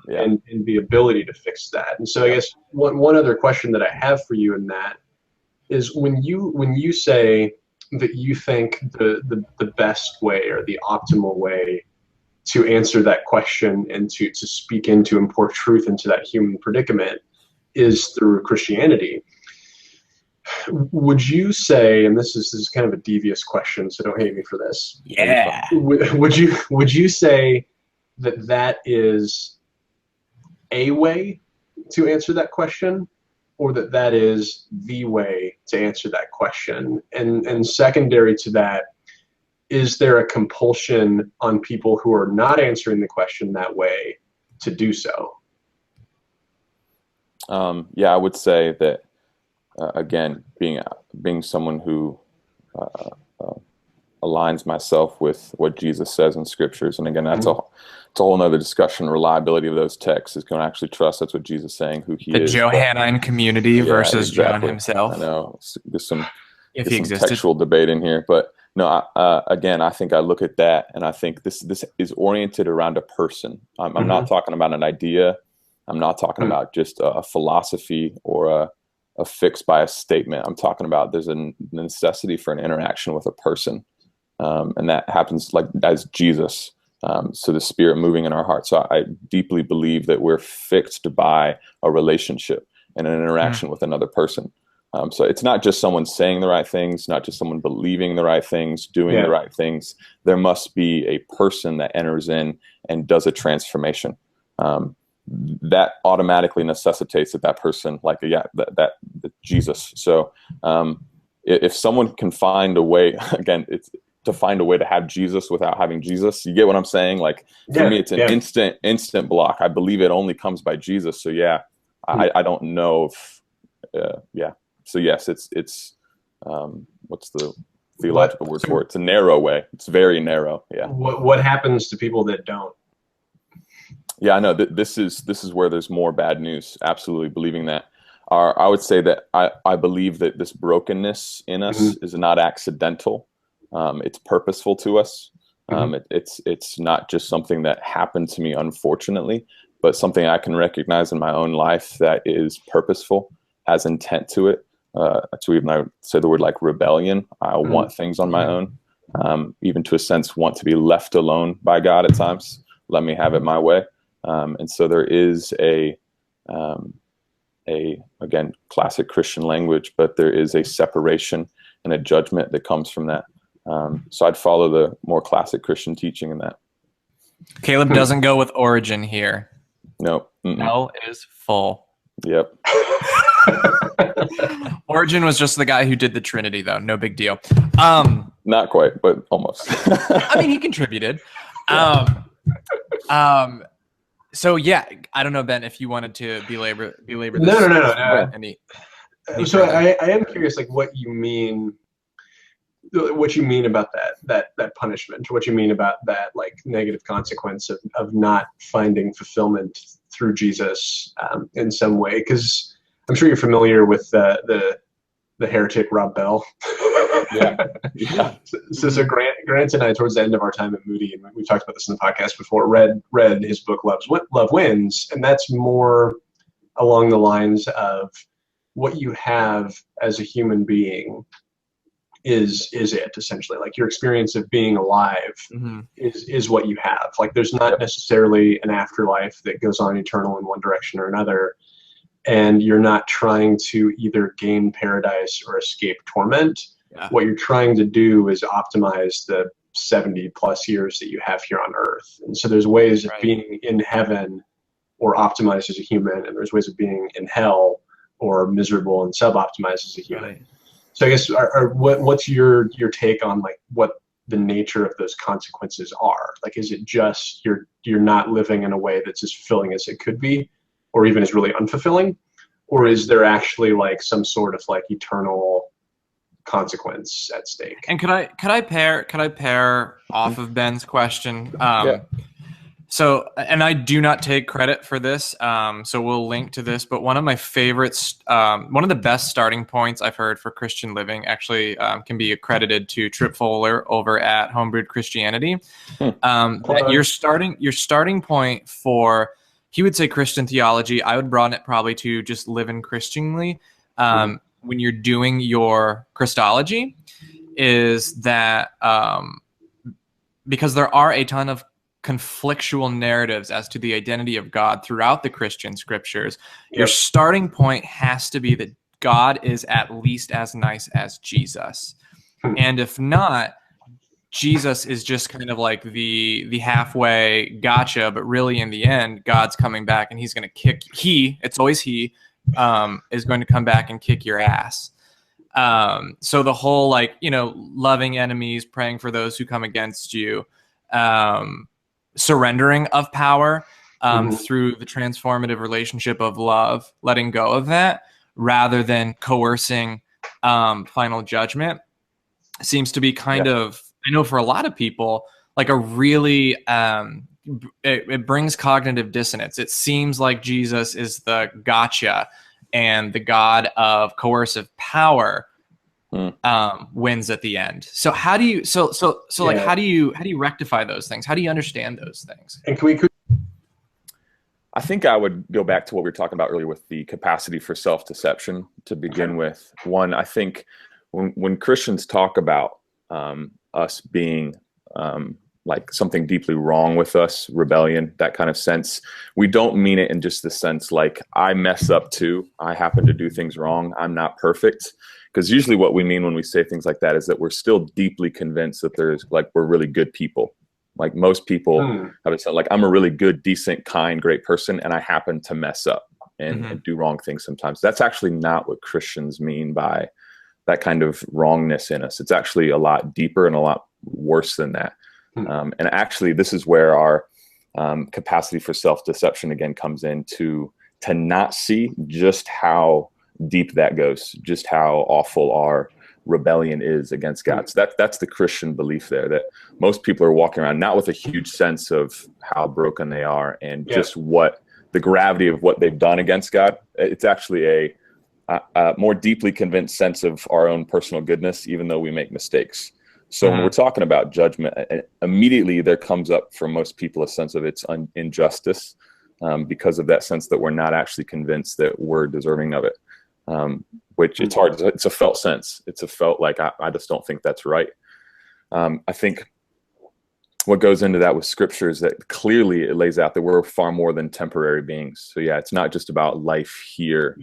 S2: And the ability to fix that. And so I guess one other question that I have for you in that is when you say that you think the best way or the optimal way to answer that question and to speak into and pour truth into that human predicament is through Christianity, would you say, and this is kind of a devious question, so don't hate me for this.
S1: Yeah.
S2: Would you say that is a way to answer that question, or that is the way to answer that question? And secondary to that, is there a compulsion on people who are not answering the question that way to do so?
S3: I would say that, again, being someone who aligns myself with what Jesus says in scriptures, and again, it's a whole nother discussion. Reliability of those texts is going to actually trust that's what Jesus is saying, who he is.
S1: The Johannine community versus John himself.
S3: I know there's some
S1: existed.
S3: textual debate in here, but no. Again, I think I look at that and I think this is oriented around a person. I'm not talking about an idea. I'm not talking about just a philosophy or a fix by a statement. I'm talking about there's a necessity for an interaction with a person. And that happens like as Jesus. So the Spirit moving in our hearts. So I deeply believe that we're fixed by a relationship and an interaction with another person. So it's not just someone saying the right things, not just someone believing the right things, doing the right things. There must be a person that enters in and does a transformation. That automatically necessitates that person, that Jesus. So if someone can find a way, again, it's to find a way to have Jesus without having Jesus. You get what I'm saying? Like for me, it's an instant block. I believe it only comes by Jesus. So I don't know if, So yes, it's what's the theological word for it? It's a narrow way. It's very narrow. Yeah.
S2: What happens to people that don't?
S3: Yeah, I know this is where there's more bad news. Absolutely believing that. I would say that I believe that this brokenness in us is not accidental. It's purposeful to us. It's not just something that happened to me, unfortunately, but something I can recognize in my own life that is purposeful, has intent to it. To even I would say the word like rebellion. I want things on my own, even to a sense want to be left alone by God at times. Let me have it my way. And so there is a again, classic Christian language, but there is a separation and a judgment that comes from that. So I'd follow the more classic Christian teaching in that.
S1: Caleb doesn't go with origin here.
S3: No.
S1: Hell is full.
S3: Yep.
S1: Origen was just the guy who did the Trinity, though. No big deal.
S3: Not quite, but almost.
S1: I mean, he contributed. So yeah, I don't know, Ben, if you wanted to belabor this.
S2: No.
S1: Any
S2: So I am curious, like what you mean about that punishment, what you mean about that like negative consequence of not finding fulfillment through Jesus in some way, because I'm sure you're familiar with the heretic Rob Bell. Yeah. So Grant and I, towards the end of our time at Moody, and we've talked about this in the podcast before, read his book Love Wins, and that's more along the lines of what you have as a human being is it essentially, like your experience of being alive is what you have. Like there's not necessarily an afterlife that goes on eternal in one direction or another, and you're not trying to either gain paradise or escape torment. What you're trying to do is optimize the 70 plus years that you have here on earth. And so there's ways of being in heaven or optimized as a human, and there's ways of being in hell or miserable and sub-optimized as a human. So I guess what's your take on like what the nature of those consequences are? Like, is it just you're not living in a way that's as fulfilling as it could be, or even is really unfulfilling, or is there actually like some sort of like eternal consequence at stake?
S1: And could I pair off of Ben's question? So, and I do not take credit for this, so we'll link to this, but one of my favorites, one of the best starting points I've heard for Christian living actually can be accredited to Trip Fuller over at Homebrewed Christianity. That your starting point for, he would say Christian theology, I would broaden it probably to just living Christianly, when you're doing your Christology, is that because there are a ton of conflictual narratives as to the identity of God throughout the Christian scriptures, your starting point has to be that God is at least as nice as Jesus. And if not, Jesus is just kind of like the halfway gotcha, but really in the end, God's coming back and he's going to it's always he, is going to come back and kick your ass. So the whole, like, loving enemies, praying for those who come against you, surrendering of power through the transformative relationship of love, letting go of that rather than coercing final judgment, seems to be kind of, I know for a lot of people, like a really, it brings cognitive dissonance. It seems like Jesus is the gotcha and the God of coercive power wins at the end. So how do you how do you rectify those things? How do you understand those things?
S2: And
S3: I think I would go back to what we were talking about earlier with the capacity for self-deception to begin with. One, I think when Christians talk about us being like something deeply wrong with us, rebellion, that kind of sense, we don't mean it in just the sense like I mess up too, I happen to do things wrong, I'm not perfect. Because usually what we mean when we say things like that is that we're still deeply convinced that we're really good people. Like most people have it like, I'm a really good, decent, kind, great person, and I happen to mess up and do wrong things sometimes. That's actually not what Christians mean by that kind of wrongness in us. It's actually a lot deeper and a lot worse than that. And actually, this is where our capacity for self-deception again comes in to not see just how deep that goes, just how awful our rebellion is against God. So that's the Christian belief there, that most people are walking around not with a huge sense of how broken they are and just what the gravity of what they've done against God. It's actually a more deeply convinced sense of our own personal goodness, even though we make mistakes. So when we're talking about judgment, immediately there comes up for most people a sense of its injustice because of that sense that we're not actually convinced that we're deserving of it. Which it's hard. It's a felt sense. It's a felt like I just don't think that's right. I think what goes into that with scripture is that clearly it lays out that we're far more than temporary beings. So it's not just about life here,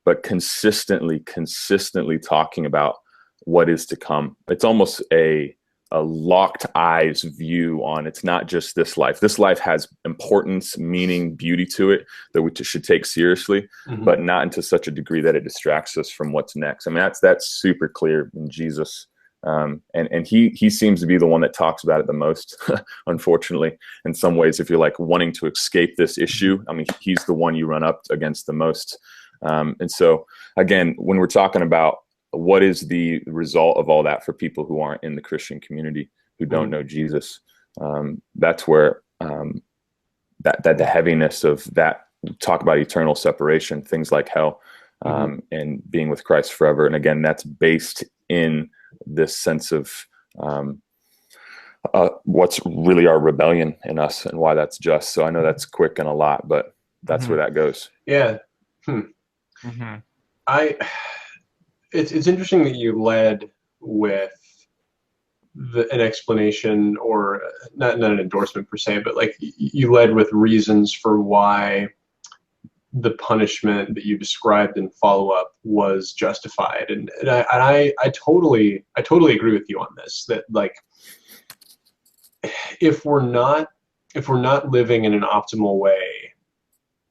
S3: but consistently talking about what is to come. It's almost a a locked eyes view on it's not just this life. This life has importance, meaning, beauty to it that we should take seriously, but not into such a degree that it distracts us from what's next. I mean, that's super clear in Jesus. And he seems to be the one that talks about it the most, unfortunately, in some ways. If you're like wanting to escape this issue, I mean, he's the one you run up against the most. And so again, when we're talking about what is the result of all that for people who aren't in the Christian community, who don't know Jesus, that's where that the heaviness of that, talk about eternal separation, things like hell, and being with Christ forever. And again, that's based in this sense of what's really our rebellion in us and why that's just. So I know that's quick and a lot, but that's where that goes.
S2: Yeah. It's interesting that you led with an explanation, or not an endorsement per se, but like you led with reasons for why the punishment that you described in follow-up was justified. And I totally agree with you on this, that like if we're not living in an optimal way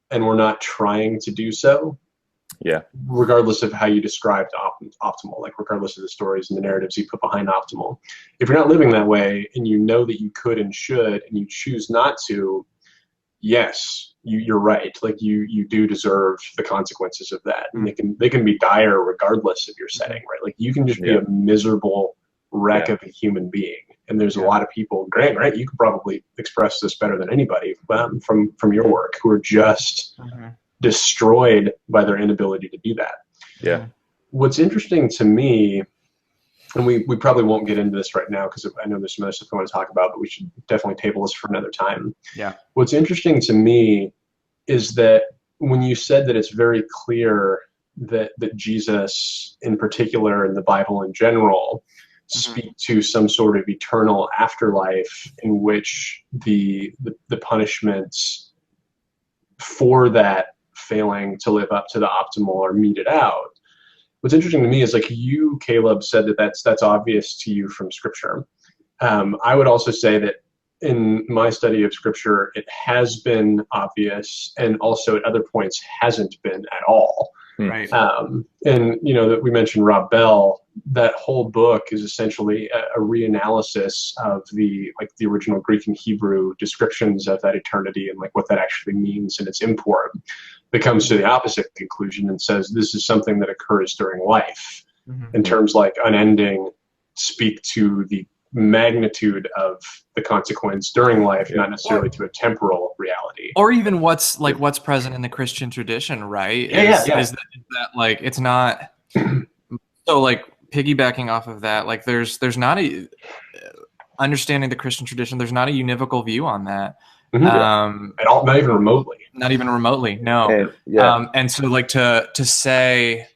S2: and we're not trying to do so, regardless of how you described optimal, like regardless of the stories and the narratives you put behind optimal, if you're not living that way and you know that you could and should and you choose not to, yes, you're right. Like you do deserve the consequences of that, and they can be dire regardless of your setting, right? Like you can just be a miserable wreck of a human being, and there's a lot of people. Grant, right? You could probably express this better than anybody from your work, who are just destroyed by their inability to do that.
S3: Yeah.
S2: What's interesting to me, and we probably won't get into this right now because I know there's some other stuff I want to talk about, but we should definitely table this for another time.
S1: Yeah.
S2: What's interesting to me is that when you said that it's very clear that Jesus in particular and the Bible in general speak to some sort of eternal afterlife in which the punishments for that failing to live up to the optimal are meted out. What's interesting to me is, like you, Caleb, said that that's obvious to you from Scripture. I would also say that in my study of Scripture, it has been obvious, and also at other points hasn't been at all.
S1: Right.
S2: And you know that we mentioned Rob Bell. That whole book is essentially a reanalysis of the original Greek and Hebrew descriptions of that eternity and like what that actually means and its import. That comes to the opposite conclusion and says this is something that occurs during life, in terms like unending, speak to the magnitude of the consequence during life, not necessarily to a temporal reality.
S1: Or even what's present in the Christian tradition, right? Is that like it's not so like piggybacking off of that, like there's not a understanding the Christian tradition, there's not a univocal view on that.
S2: At all, not even remotely.
S1: No. And so like to say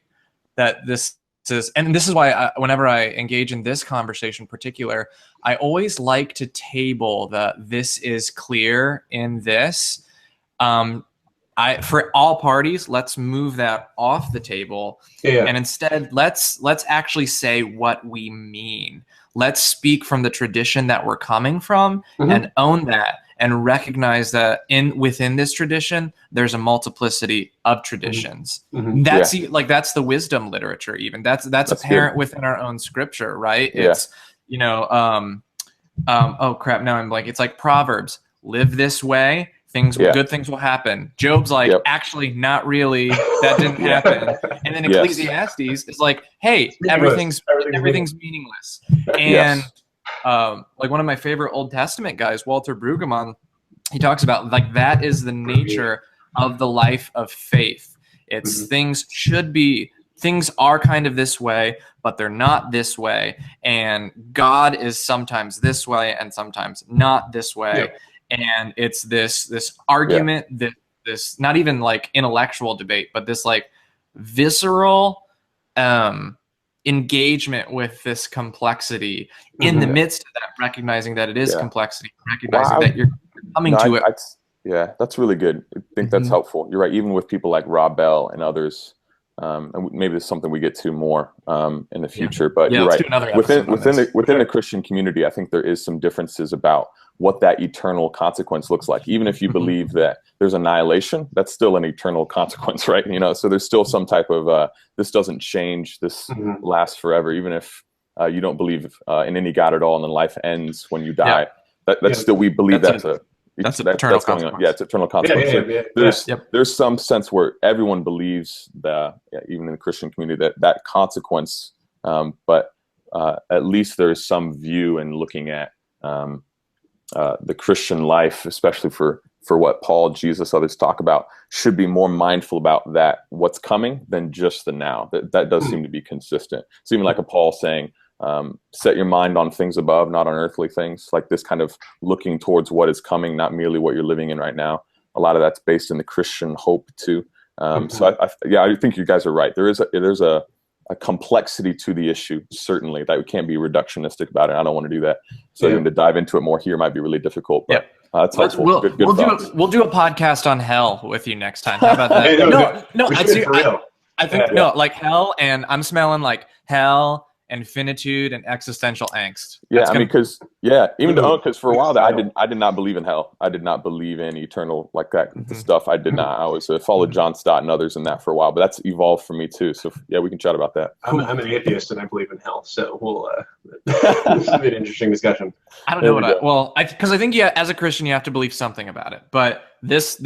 S1: that this is, and this is why whenever I engage in this conversation in particular, I always like to table this is clear in this. For all parties, let's move that off the table, and instead let's actually say what we mean. Let's speak from the tradition that we're coming from and own that, and recognize that within this tradition there's a multiplicity of traditions. That's that's the wisdom literature. Even that's apparent within our own Scripture, right? It's oh crap, now I'm blank. It's like Proverbs: live this way, good things will happen. Job's like, actually, not really. That didn't happen. And then Ecclesiastes is like, hey, everything's meaningless. And like one of my favorite Old Testament guys, Walter Brueggemann, he talks about like that is the nature of the life of faith. It's things are kind of this way, but they're not this way. And God is sometimes this way and sometimes not this way. And it's this argument, this not even like intellectual debate, but this like visceral engagement with this complexity in the midst of that, recognizing that it is complexity, recognizing that you're coming to it.
S3: That's really good. I think that's helpful. You're right. Even with people like Rob Bell and others and maybe this is something we get to more in the future. But you're
S1: let's
S3: right.
S1: do another
S3: Within the Christian community, I think there is some differences about what that eternal consequence looks like. Even if you believe that there's annihilation, that's still an eternal consequence, right? So there's still some type of this doesn't change, this lasts forever. Even if you don't believe in any God at all, and then life ends when you die. That's still, we believe that's eternal consequence. It's eternal consequence. There's some sense where everyone believes that, even in the Christian community, that consequence. But at least there's some view in looking at the Christian life, especially for what Paul, Jesus, others talk about, should be more mindful about that what's coming than just the now. That does seem to be consistent. It's even like a Paul saying, set your mind on things above, not on earthly things. Like this kind of looking towards what is coming, not merely what you're living in right now. A lot of that's based in the Christian hope too. So I think you guys are right. There's a complexity to the issue, certainly, that we can't be reductionistic about it. I don't want to do that. So even to dive into it more here might be really difficult. But that's helpful.
S1: We'll do a podcast on hell with you next time. How about that? I think like hell, and I'm smelling like hell and finitude and existential angst.
S3: Because for a while I did not believe in hell. I did not believe in eternal, like that the stuff. I did not. I was followed John Stott and others in that for a while, but that's evolved for me too. So we can chat about that.
S2: I'm an atheist and I believe in hell. So we'll this will be an interesting discussion.
S1: I don't know because I think as a Christian you have to believe something about it. But let's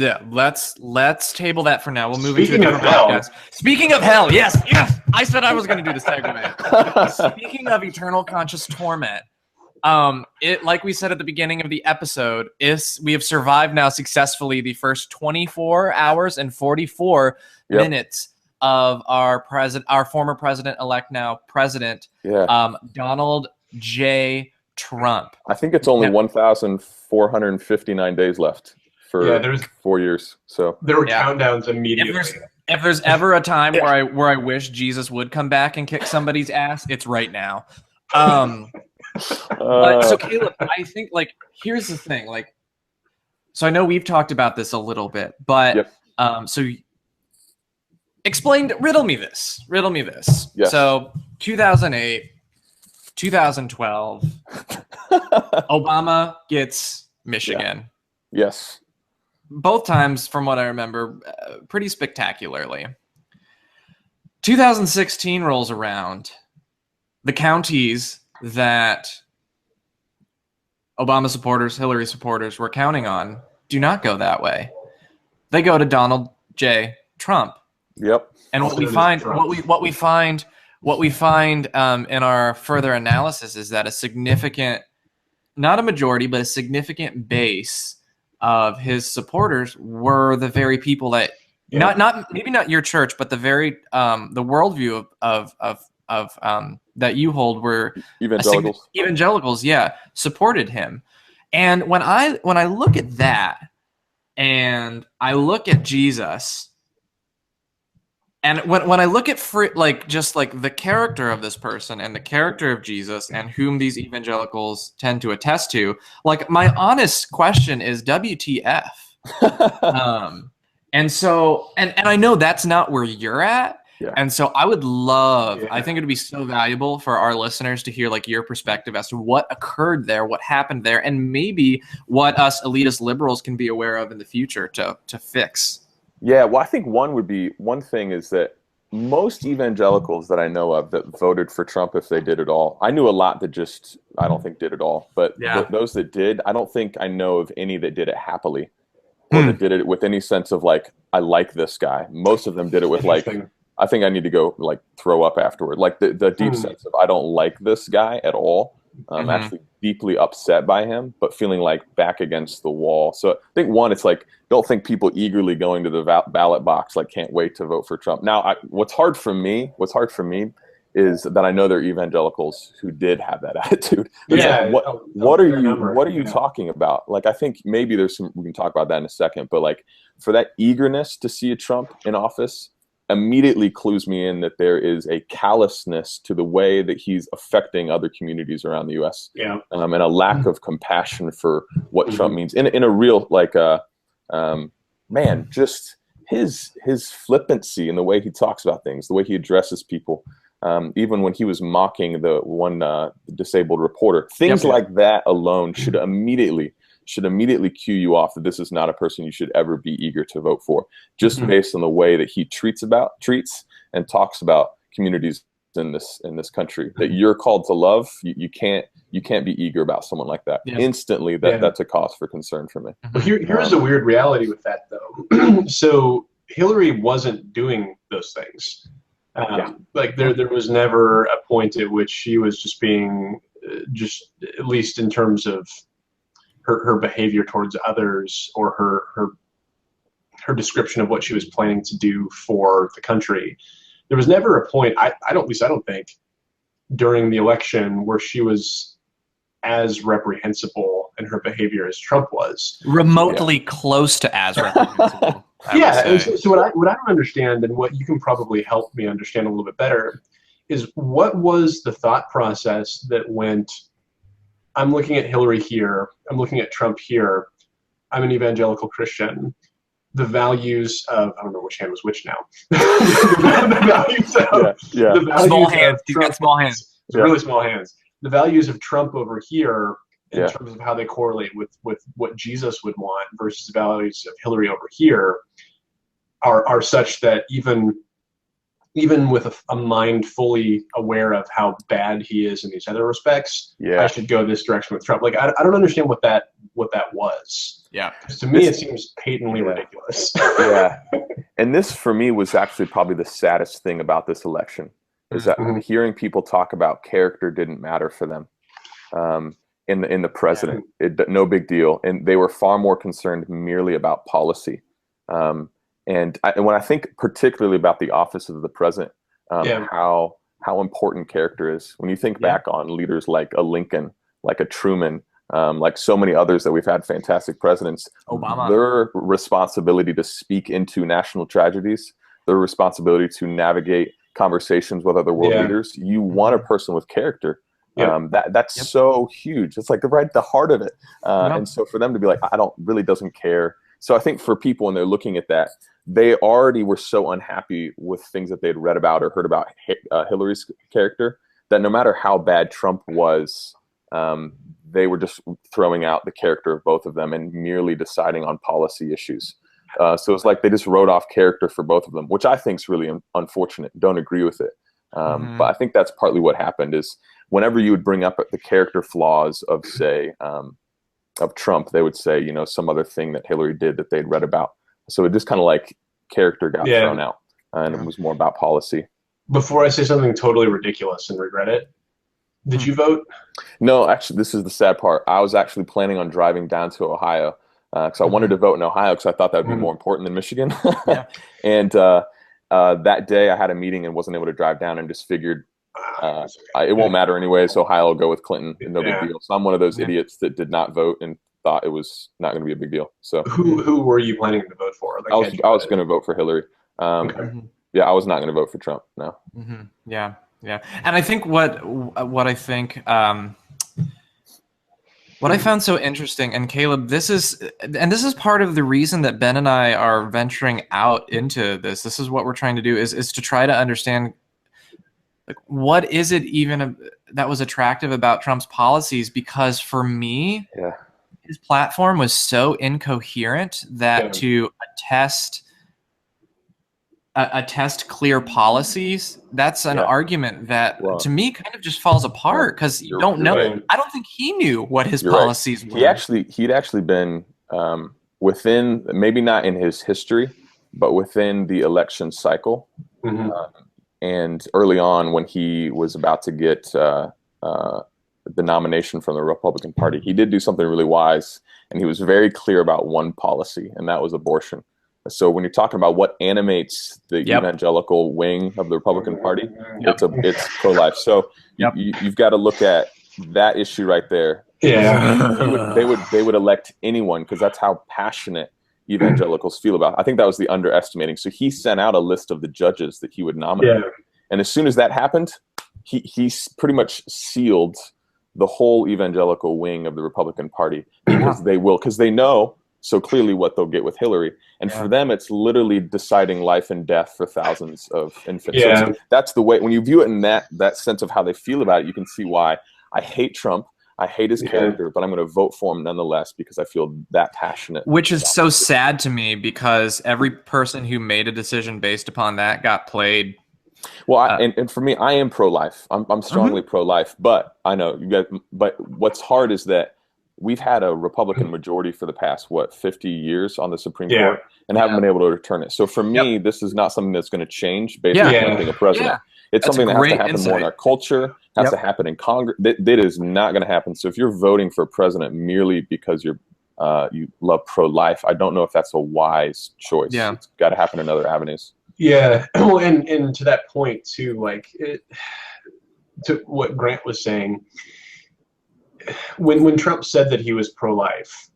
S1: table that for now. We'll move into a different podcast. Speaking of hell, yes, I said I was going to do the segment. Speaking of eternal conscious torment, like we said at the beginning of the episode, we have survived now successfully the first 24 hours and 44 minutes of our former president-elect, now president, Donald J. Trump.
S3: I think it's only 1,459 days left for 4 years. So
S2: there were countdowns immediately.
S1: If there's ever a time where I wish Jesus would come back and kick somebody's ass, it's right now. So Caleb, I think here's the thing, so I know we've talked about this a little bit, but so riddle me this. Yes. So 2008, 2012, Obama gets Michigan.
S3: Yes.
S1: Both times, from what I remember, pretty spectacularly. 2016 rolls around. The counties that Obama supporters, Hillary supporters were counting on do not go that way. They go to Donald J. Trump.
S3: Yep.
S1: And what we find in our further analysis is that a significant, not a majority, but a significant base of his supporters were the very people that maybe not your church, but the very the worldview of that you hold were evangelicals supported him. And when I look at that and I look at Jesus, and when I look at the character of this person and the character of Jesus and whom these evangelicals tend to attest to, my honest question is WTF? And so, and I know that's not where you're at.
S3: Yeah.
S1: And so I would love, I think it would be so valuable for our listeners to hear your perspective as to what occurred there, what happened there, and maybe what us elitist liberals can be aware of in the future to fix.
S3: Yeah, well, I think one thing is that most evangelicals that I know of that voted for Trump, if they did it all, I knew a lot that I don't think did it all, but those that did, I don't think I know of any that did it happily or that did it with any sense of I like this guy. Most of them did it with I think I need to go throw up afterward. The deep sense of I don't like this guy at all. I'm actually deeply upset by him, but feeling back against the wall. So I think it's don't think people eagerly going to the ballot box can't wait to vote for Trump. Now, what's hard for me is that I know there are evangelicals who did have that attitude. What are you talking about? I think maybe there's some, we can talk about that in a second, but for that eagerness to see a Trump in office immediately clues me in that there is a callousness to the way that he's affecting other communities around the U.S. And a lack of compassion for what Trump means in a real, just his flippancy in the way he talks about things, the way he addresses people, even when he was mocking the one disabled reporter, things like that alone should immediately cue you off that this is not a person you should ever be eager to vote for, just based on the way that he treats and talks about communities in this country that you're called to love. You can't be eager about someone like that. Instantly that's a cause for concern for me.
S2: Well, here's a weird reality with that though. So Hillary wasn't doing those things. Like there was never a point at which she was just being just, at least in terms of her behavior towards others, or her description of what she was planning to do for the country. There was never a point, I don't think, during the election where she was as reprehensible in her behavior as Trump was.
S1: Remotely close to as reprehensible.
S2: So what I don't understand, and what you can probably help me understand a little bit better, is what was the thought process that went, I'm looking at Hillary here, I'm looking at Trump here, I'm an evangelical Christian. The values of, I don't know which hand was which now. The values of
S1: small hands. He's got small hands.
S2: Really small hands. The values of Trump over here, in terms of how they correlate with what Jesus would want, versus the values of Hillary over here, are such that even with a mind fully aware of how bad he is in these other respects, I should go this direction with Trump. Like I don't understand what that was.
S1: Yeah.
S2: To me, it seems patently ridiculous.
S3: And this, for me, was actually probably the saddest thing about this election, is that hearing people talk about character didn't matter for them in the president. No big deal. And they were far more concerned merely about policy. And when I think particularly about the office of the president, how important character is. When you think back on leaders like a Lincoln, like a Truman, like so many others that we've had fantastic presidents,
S1: Obama,
S3: their responsibility to speak into national tragedies, their responsibility to navigate conversations with other world leaders. You want a person with character. That's so huge. It's like right at the heart of it. And so for them to be like, really doesn't care. So I think for people, when they're looking at that, they already were so unhappy with things that they'd read about or heard about Hillary's character, that no matter how bad Trump was, they were just throwing out the character of both of them and merely deciding on policy issues. So it's like they just wrote off character for both of them, which I think is really unfortunate. Don't agree with it. But I think that's partly what happened, is whenever you would bring up the character flaws of, say, of Trump, they would say, some other thing that Hillary did that they'd read about. So it just kind of like character got thrown out, and it was more about policy.
S2: Before I say something totally ridiculous and regret it, did you vote?
S3: No, actually, this is the sad part. I was actually planning on driving down to Ohio because I wanted to vote in Ohio because I thought that would be more important than Michigan. And that day I had a meeting and wasn't able to drive down, and just figured it won't matter anyway, so Ohio will go with Clinton, and no big deal. So I'm one of those idiots that did not vote and thought it was not going to be a big deal. So
S2: who were you planning to vote for?
S3: I was going to vote for Hillary. Yeah, I was not going to vote for Trump. No.
S1: Yeah. And I think what I think what I found so interesting, and Caleb, this is part of the reason that Ben and I are venturing out into this. This is what we're trying to do, is to try to understand, like, what is it even that was attractive about Trump's policies? Because for me, his platform was so incoherent that to attest clear policies, that's an argument that to me kind of just falls apart, because you don't know. Right. I don't think he knew what his policies were.
S3: He'd actually been within, maybe not in his history, but within the election cycle. And early on, when he was about to get the nomination from the Republican Party, he did do something really wise, and he was very clear about one policy, and that was abortion. So when you're talking about what animates the evangelical wing of the Republican Party, it's pro-life. So you've got to look at that issue right there. They would elect anyone, because that's how passionate evangelicals feel about it. I think that was the underestimating. So he sent out a list of the judges that he would nominate, and as soon as that happened, he pretty much sealed the whole evangelical wing of the Republican Party, because they know so clearly what they'll get with Hillary. And for them, it's literally deciding life and death for thousands of infants.
S2: Yeah.
S3: So that's the way, when you view it in that sense of how they feel about it, you can see why I hate Trump. I hate his character, but I'm going to vote for him nonetheless because I feel that passionate.
S1: Which is so sad to me, because every person who made a decision based upon that got played.
S3: Well, and for me, I am pro-life. I'm strongly pro-life, but I know you guys. But what's hard is that we've had a Republican majority for the past 50 years on the Supreme Court, and haven't been able to return it. So for me, this is not something that's going to change based on being a president. It's something that has to happen more in our culture, has to happen in Congress. That is not going to happen. So if you're voting for a president merely because you love pro-life, I don't know if that's a wise choice.
S1: Yeah.
S3: It's got to happen in other avenues.
S2: Yeah. Well, and to that point too, to what Grant was saying, when Trump said that he was pro-life,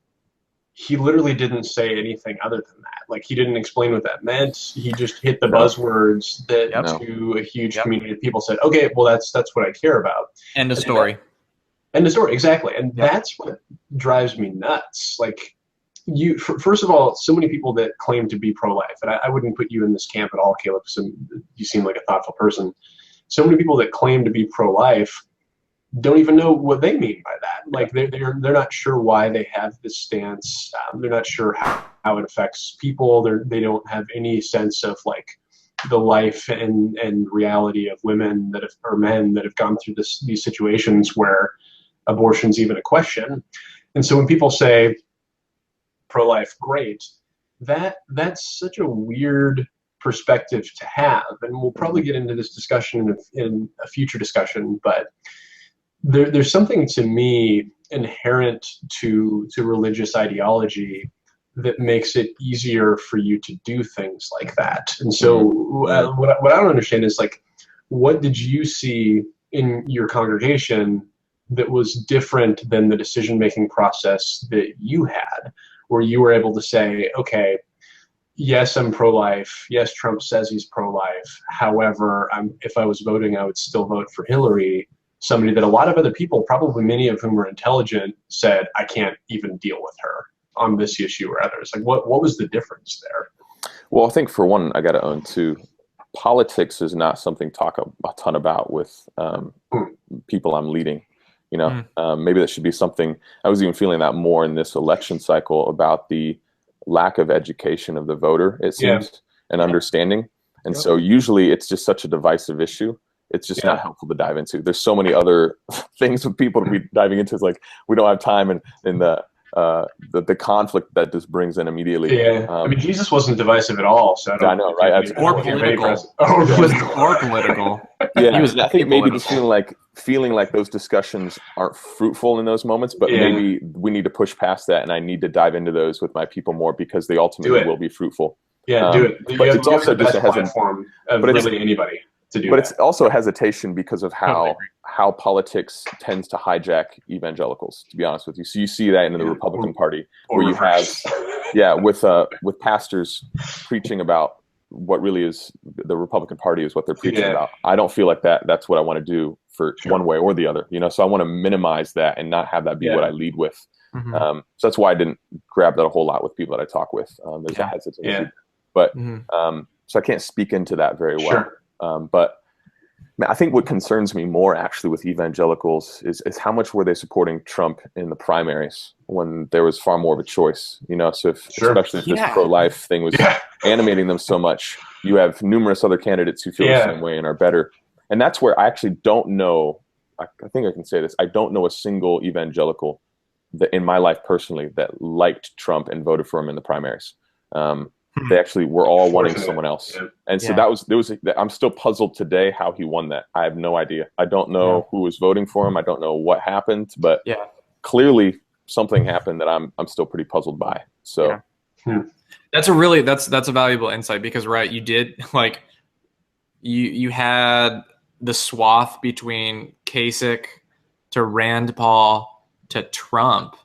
S2: he literally didn't say anything other than that. Like, he didn't explain what that meant. He just hit the buzzwords that to a huge community of people said, okay, well, that's what I care about.
S1: End of story.
S2: End of story, exactly. And that's what drives me nuts. Like, first of all, so many people that claim to be pro-life, and I wouldn't put you in this camp at all, Caleb, so you seem like a thoughtful person. So many people that claim to be pro-life don't even know what they mean by that. Like, they're not sure why they have this stance. They're not sure how it affects people. They don't have any sense of like the life and reality of women or men that have gone through these situations where abortion's even a question. And so when people say pro-life, great, that's such a weird perspective to have. And we'll probably get into this discussion in a future discussion, but there's something to me inherent to religious ideology that makes it easier for you to do things like that. And so what I don't understand is, like, what did you see in your congregation that was different than the decision-making process that you had, where you were able to say, okay, yes, I'm pro-life. Yes, Trump says he's pro-life. However, if I was voting, I would still vote for Hillary. Somebody that a lot of other people, probably many of whom were intelligent, said, I can't even deal with her on this issue or others. Like, what was the difference there?
S3: Well, I think for one, I got to own too, politics is not something to talk a ton about with people I'm leading. You know, maybe that should be something. I was even feeling that more in this election cycle about the lack of education of the voter, it seems, and understanding. And so usually it's just such a divisive issue. It's just not helpful to dive into. There's so many other things with people to be diving into. It's like we don't have time, and the conflict that this brings in immediately.
S2: Yeah, I mean, Jesus wasn't divisive at all. So I know,
S3: right?
S1: Or political. Or political.
S3: Yeah, I think maybe just feeling like those discussions aren't fruitful in those moments, but maybe we need to push past that, and I need to dive into those with my people more because they ultimately will be fruitful.
S2: Yeah, do it.
S3: But it's also just a
S2: platform of really anybody. But
S3: it's also a hesitation because of how politics tends to hijack evangelicals, to be honest with you. So you see that in the Republican Party, where you have, with pastors preaching about what really is the Republican Party is what they're preaching about. I don't feel like that's what I want to do for one way or the other, you know. So I want to minimize that and not have that be what I lead with. So that's why I didn't grab that a whole lot with people that I talk with. There's a hesitancy, but so I can't speak into that very well.
S2: Sure.
S3: But I think what concerns me more actually with evangelicals is how much were they supporting Trump in the primaries when there was far more of a choice, you know? So especially if this pro-life thing was animating them so much, you have numerous other candidates who feel the same way and are better. And that's where I actually don't know, I think I can say this, I don't know a single evangelical that in my life personally that liked Trump and voted for him in the primaries. They actually were all wanting someone else. And so I'm still puzzled today how he won that. I have no idea. I don't know who was voting for him. I don't know what happened, but clearly something happened that I'm still pretty puzzled by. So
S1: that's a valuable insight because you did like you had the swath between Kasich to Rand Paul to Trump.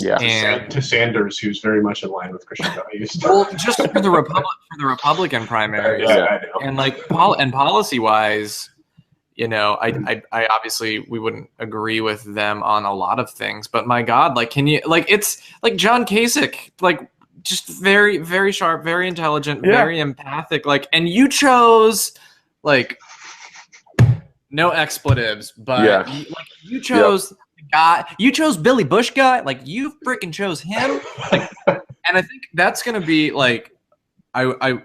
S2: And to Sanders, who's very much in line with Christian values.
S1: Well, just for the Republican primaries,
S2: I know.
S1: And like policy wise, I obviously we wouldn't agree with them on a lot of things, but my God, like, can you, like, it's like John Kasich, like, just very, very sharp, very intelligent, very empathic, like, and you chose, like, no expletives, but you chose you chose Billy Bush guy, like, you freaking chose him, like, and I think that's gonna be like, and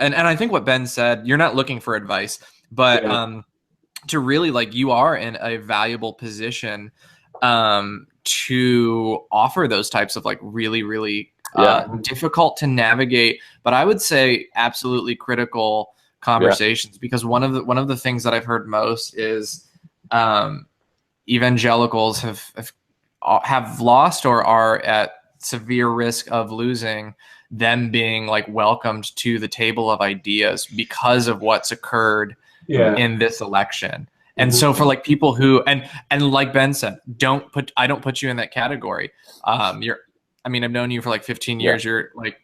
S1: I think what Ben said, you're not looking for advice, but to really, like, you are in a valuable position to offer those types of, like, really, really difficult to navigate, but I would say absolutely critical conversations, because one of the things that I've heard most is evangelicals have lost or are at severe risk of losing them being, like, welcomed to the table of ideas because of what's occurred in this election. And so for, like, people who, and like Ben said, I don't put you in that category. I've known you for like 15 years. You're, like,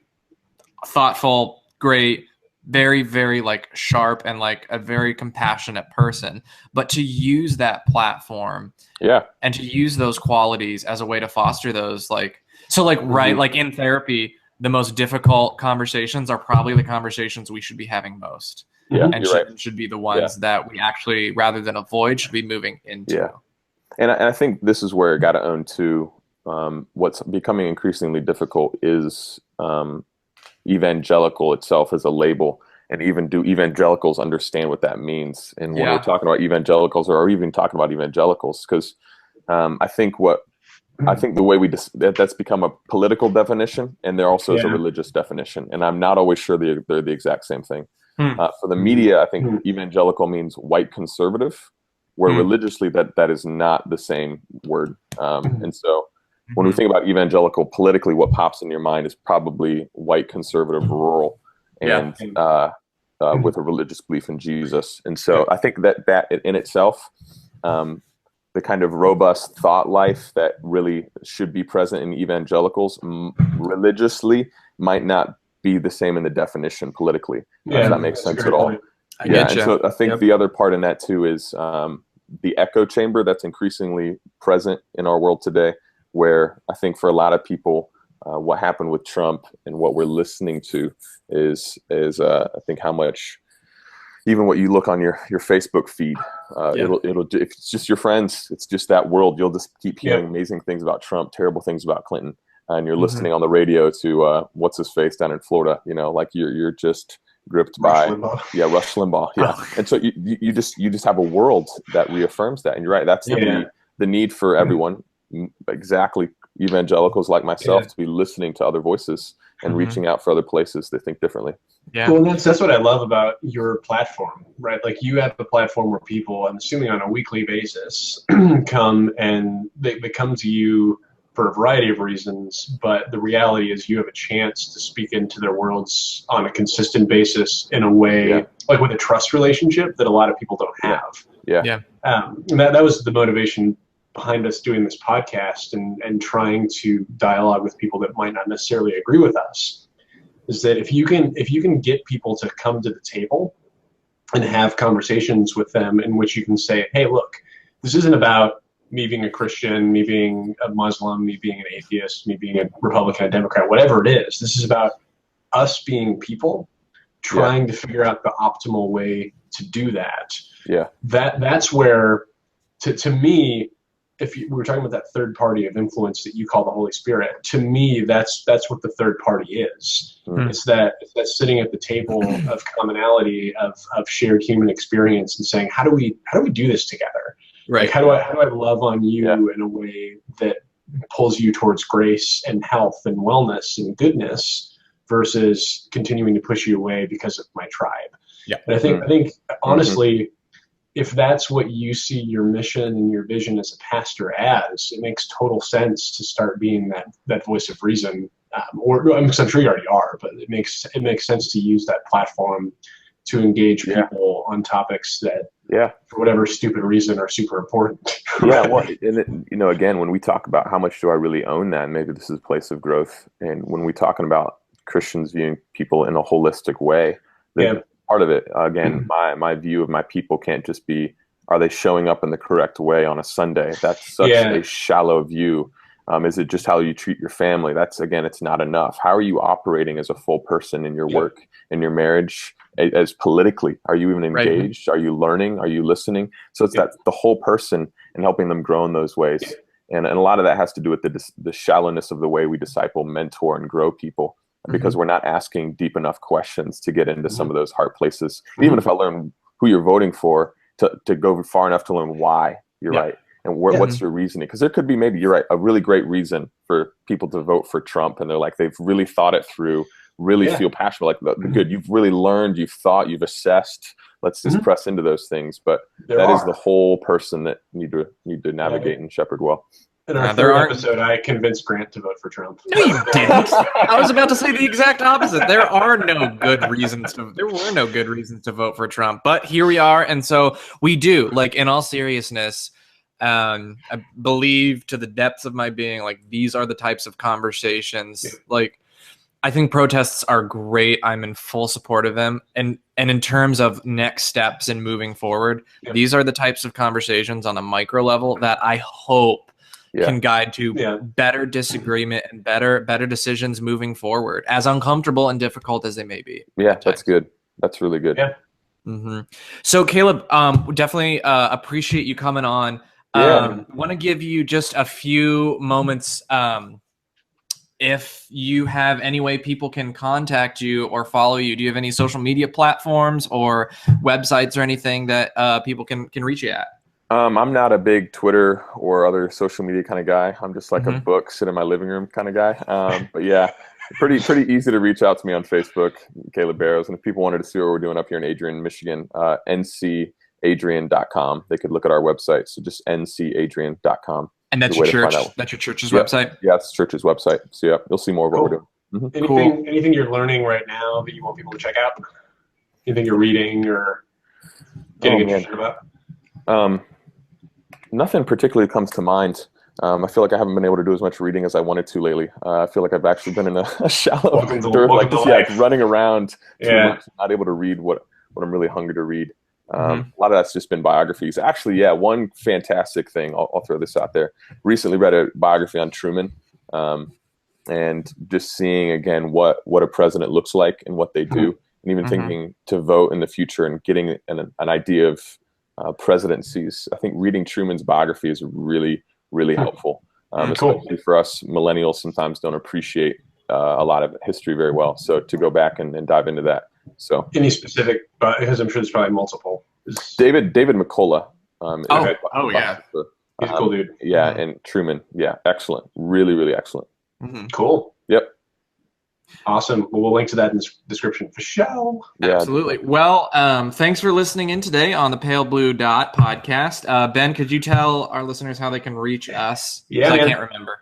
S1: thoughtful, great, very, very, like, sharp, and, like, a very compassionate person. But to use that platform and to use those qualities as a way to foster those, like, so, like, right, like, in therapy, the most difficult conversations are probably the conversations we should be having most. And should be the ones that we actually, rather than avoid, should be moving into.
S3: And I think this is where it got to own too. What's becoming increasingly difficult is evangelical itself as a label, and even do evangelicals understand what that means? And when we're talking about evangelicals, or even talking about evangelicals, because I think the way that's become a political definition, and there also is a religious definition, and I'm not always sure they're the exact same thing. For the media, I think evangelical means white conservative, where religiously that is not the same word. And so when we think about evangelical politically, what pops in your mind is probably white conservative rural, and with a religious belief in Jesus. And so I think that in itself, the kind of robust thought life that really should be present in evangelicals religiously might not be the same in the definition politically. If that makes sense at all. And so I think the other part in that too is the echo chamber that's increasingly present in our world today, where I think for a lot of people, what happened with Trump and what we're listening to is I think how much, even what you look on your Facebook feed, it'll if it's just your friends, it's just that world. You'll just keep hearing amazing things about Trump, terrible things about Clinton, and you're listening on the radio to what's his face down in Florida. Like you're just gripped by Rush Limbaugh. And so you just have a world that reaffirms that. And you're right, that's the need for everyone, exactly evangelicals like myself, to be listening to other voices and reaching out for other places that think differently.
S2: Well, and that's what I love about your platform, right? Like, you have a platform where people, I'm assuming on a weekly basis, come and they come to you for a variety of reasons, but the reality is you have a chance to speak into their worlds on a consistent basis in a way, like with a trust relationship that a lot of people don't have. And that was the motivation behind us doing this podcast and trying to dialogue with people that might not necessarily agree with us, is that if you can get people to come to the table and have conversations with them in which you can say, hey, look, this isn't about me being a Christian, me being a Muslim, me being an atheist, me being a Republican, a Democrat, whatever it is. This is about us being people trying to figure out the optimal way to do that. That's where, to me, if we were talking about that third party of influence that you call the Holy Spirit, to me, that's what the third party is. It's that sitting at the table of commonality, of shared human experience, and saying, how do we do this together? Right. Like, how do I love on you in a way that pulls you towards grace and health and wellness and goodness, versus continuing to push you away because of my tribe? And I think honestly, if that's what you see your mission and your vision as a pastor as, it makes total sense to start being that voice of reason. I'm sure you already are, but it makes sense to use that platform to engage people on topics that, for whatever stupid reason, are super important.
S3: Well, and again, when we talk about how much do I really own that, maybe this is a place of growth. And when we're talking about Christians viewing people in a holistic way, part of it, again, my view of my people can't just be Are they showing up in the correct way on a Sunday? That's such a shallow view. Is it just how you treat your family? That's, again, it's not enough. How are you operating as a full person in your work, in your marriage, as politically? Are you even engaged? Right. Are you learning? Are you listening? So it's that the whole person and helping them grow in those ways. And a lot of that has to do with the shallowness of the way we disciple, mentor, and grow people, because we're not asking deep enough questions to get into some of those hard places. Even if I learn who you're voting for, to go far enough to learn why you're right. And what's your reasoning? Because there could be, maybe you're right, a really great reason for people to vote for Trump. And they're like, they've really thought it through, really feel passionate, like the good. You've really learned, you've thought, you've assessed. Let's just press into those things. But that is the whole person that need to navigate and shepherd well.
S2: In our third episode, I convinced Grant to vote for Trump.
S1: No, you didn't. I was about to say the exact opposite. There were no good reasons to vote for Trump, but here we are, and so we do. Like, in all seriousness, I believe to the depths of my being, like, these are the types of conversations. Like, I think protests are great. I'm in full support of them, and in terms of next steps and moving forward, these are the types of conversations on a micro level that I hope can guide to better disagreement and better decisions moving forward, as uncomfortable and difficult as they may be.
S3: Yeah, that's good. That's really good.
S1: Yeah. So Caleb, definitely appreciate you coming on. Want to give you just a few moments. If you have any way people can contact you or follow you, do you have any social media platforms or websites or anything that people can reach you at?
S3: I'm not a big Twitter or other social media kind of guy. I'm just like a book, sit in my living room kind of guy. But yeah, pretty easy to reach out to me on Facebook, Caleb Barrows. And if people wanted to see what we're doing up here in Adrian, Michigan, ncadrian.com. They could look at our website. So just ncadrian.com.
S1: And that's your church? That's your church's website?
S3: Yeah, it's the church's website. So yeah, you'll see more of what we're
S2: doing. Anything you're learning right now that you want people to check out? Anything you're reading or getting interested about?
S3: Nothing particularly comes to mind. I feel like I haven't been able to do as much reading as I wanted to lately. I feel like I've actually been in a shallow running around too much, not able to read what I'm really hungry to read. A lot of that's just been biographies. Actually, one fantastic thing, I'll throw this out there. Recently read a biography on Truman, and just seeing again what a president looks like and what they do, and even thinking to vote in the future and getting an idea of presidencies. I think reading Truman's biography is really, really helpful, especially for us millennials. Sometimes don't appreciate a lot of history very well. So to go back and dive into that. So
S2: any specific, because I'm sure there's probably multiple.
S3: David McCullough.
S2: He's a cool dude.
S3: Yeah, and Truman. Yeah, excellent. Really, really excellent.
S2: Cool.
S3: Yep.
S2: Awesome. Well, we'll link to that in the description for sure.
S1: Yeah, absolutely. Well, thanks for listening in today on the Pale Blue Dot podcast. Ben, could you tell our listeners how they can reach us?
S2: Yeah,
S1: I can't remember.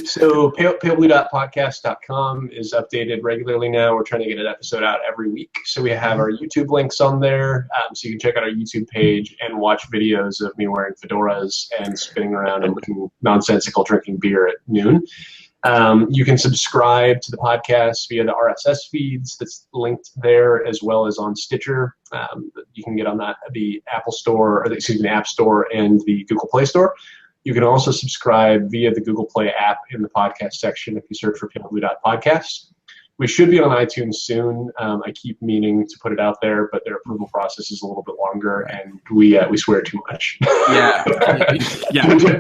S2: So palebluedotpodcast.com is updated regularly now. We're trying to get an episode out every week. So we have our YouTube links on there. So you can check out our YouTube page and watch videos of me wearing fedoras and spinning around and looking nonsensical drinking beer at noon. You can subscribe to the podcast via the RSS feeds that's linked there, as well as on Stitcher. You can get on the App Store and the Google Play Store. You can also subscribe via the Google Play app in the podcast section if you search for PaleBlue.podcast. We should be on iTunes soon. I keep meaning to put it out there, but their approval process is a little bit longer, and we swear too much.
S1: Yeah.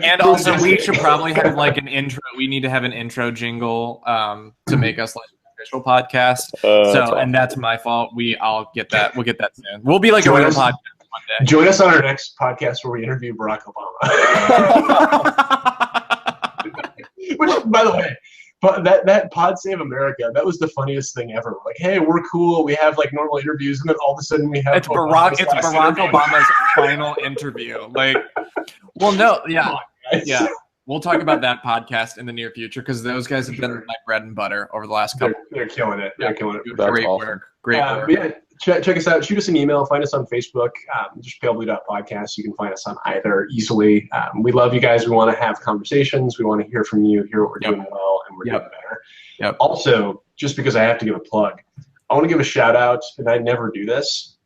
S1: And also, we should probably have like an intro. We need to have an intro jingle to make us like an official podcast. And that's my fault. I'll get that. We'll get that soon. We'll be like a real podcast one day.
S2: Join us on our next podcast where we interview Barack Obama. Which, by the way, but that Pod Save America, that was the funniest thing ever. Like, hey, we're cool. We have like normal interviews, and then all of a sudden we have
S1: Barack Obama's final interview. Like, well, no, yeah. We'll talk about that podcast in the near future because those guys have been my bread and butter over the last couple.
S2: They're killing it. They're killing it.
S3: Great work.
S1: Great work.
S2: Yeah, check us out. Shoot us an email. Find us on Facebook. Just PaleBlue.podcast. You can find us on either easily. We love you guys. We want to have conversations. We want to hear from you, hear what we're doing well, and we're doing better. Also, just because I have to give a plug, I want to give a shout out, and I never do this.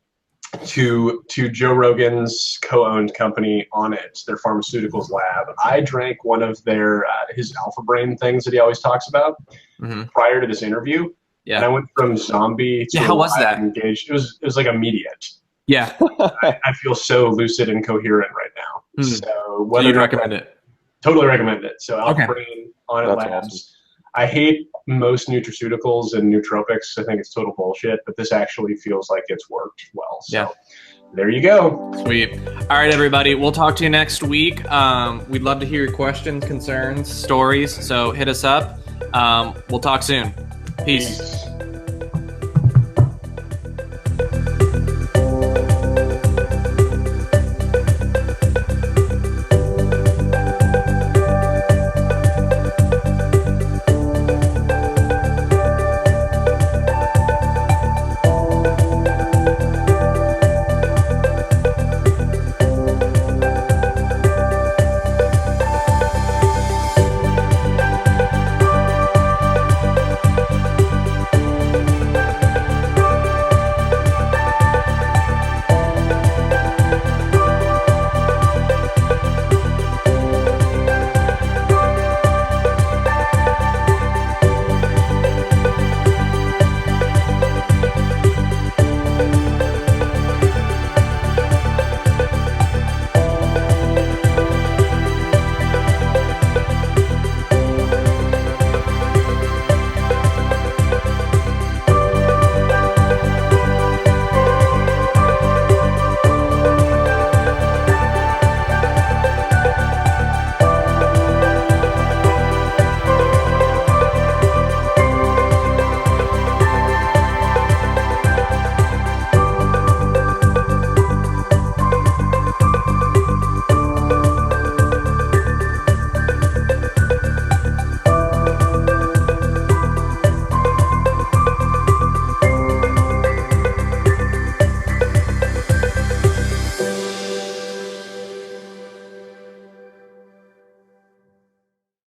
S2: to Joe Rogan's co-owned company on it, their pharmaceuticals lab. I drank one of their his Alpha Brain things that he always talks about prior to this interview.
S1: Yeah.
S2: And I went from zombie to
S1: how was that?
S2: engaged. It was like immediate.
S1: Yeah.
S2: I feel so lucid and coherent right now. So whether
S1: you'd recommend it?
S2: Totally recommend it. So Alpha Brain on it labs. Awesome. I hate most nutraceuticals and nootropics. I think it's total bullshit, but this actually feels like it's worked well. So there you go.
S1: Sweet. All right, everybody. We'll talk to you next week. We'd love to hear your questions, concerns, stories. So hit us up. We'll talk soon. Peace.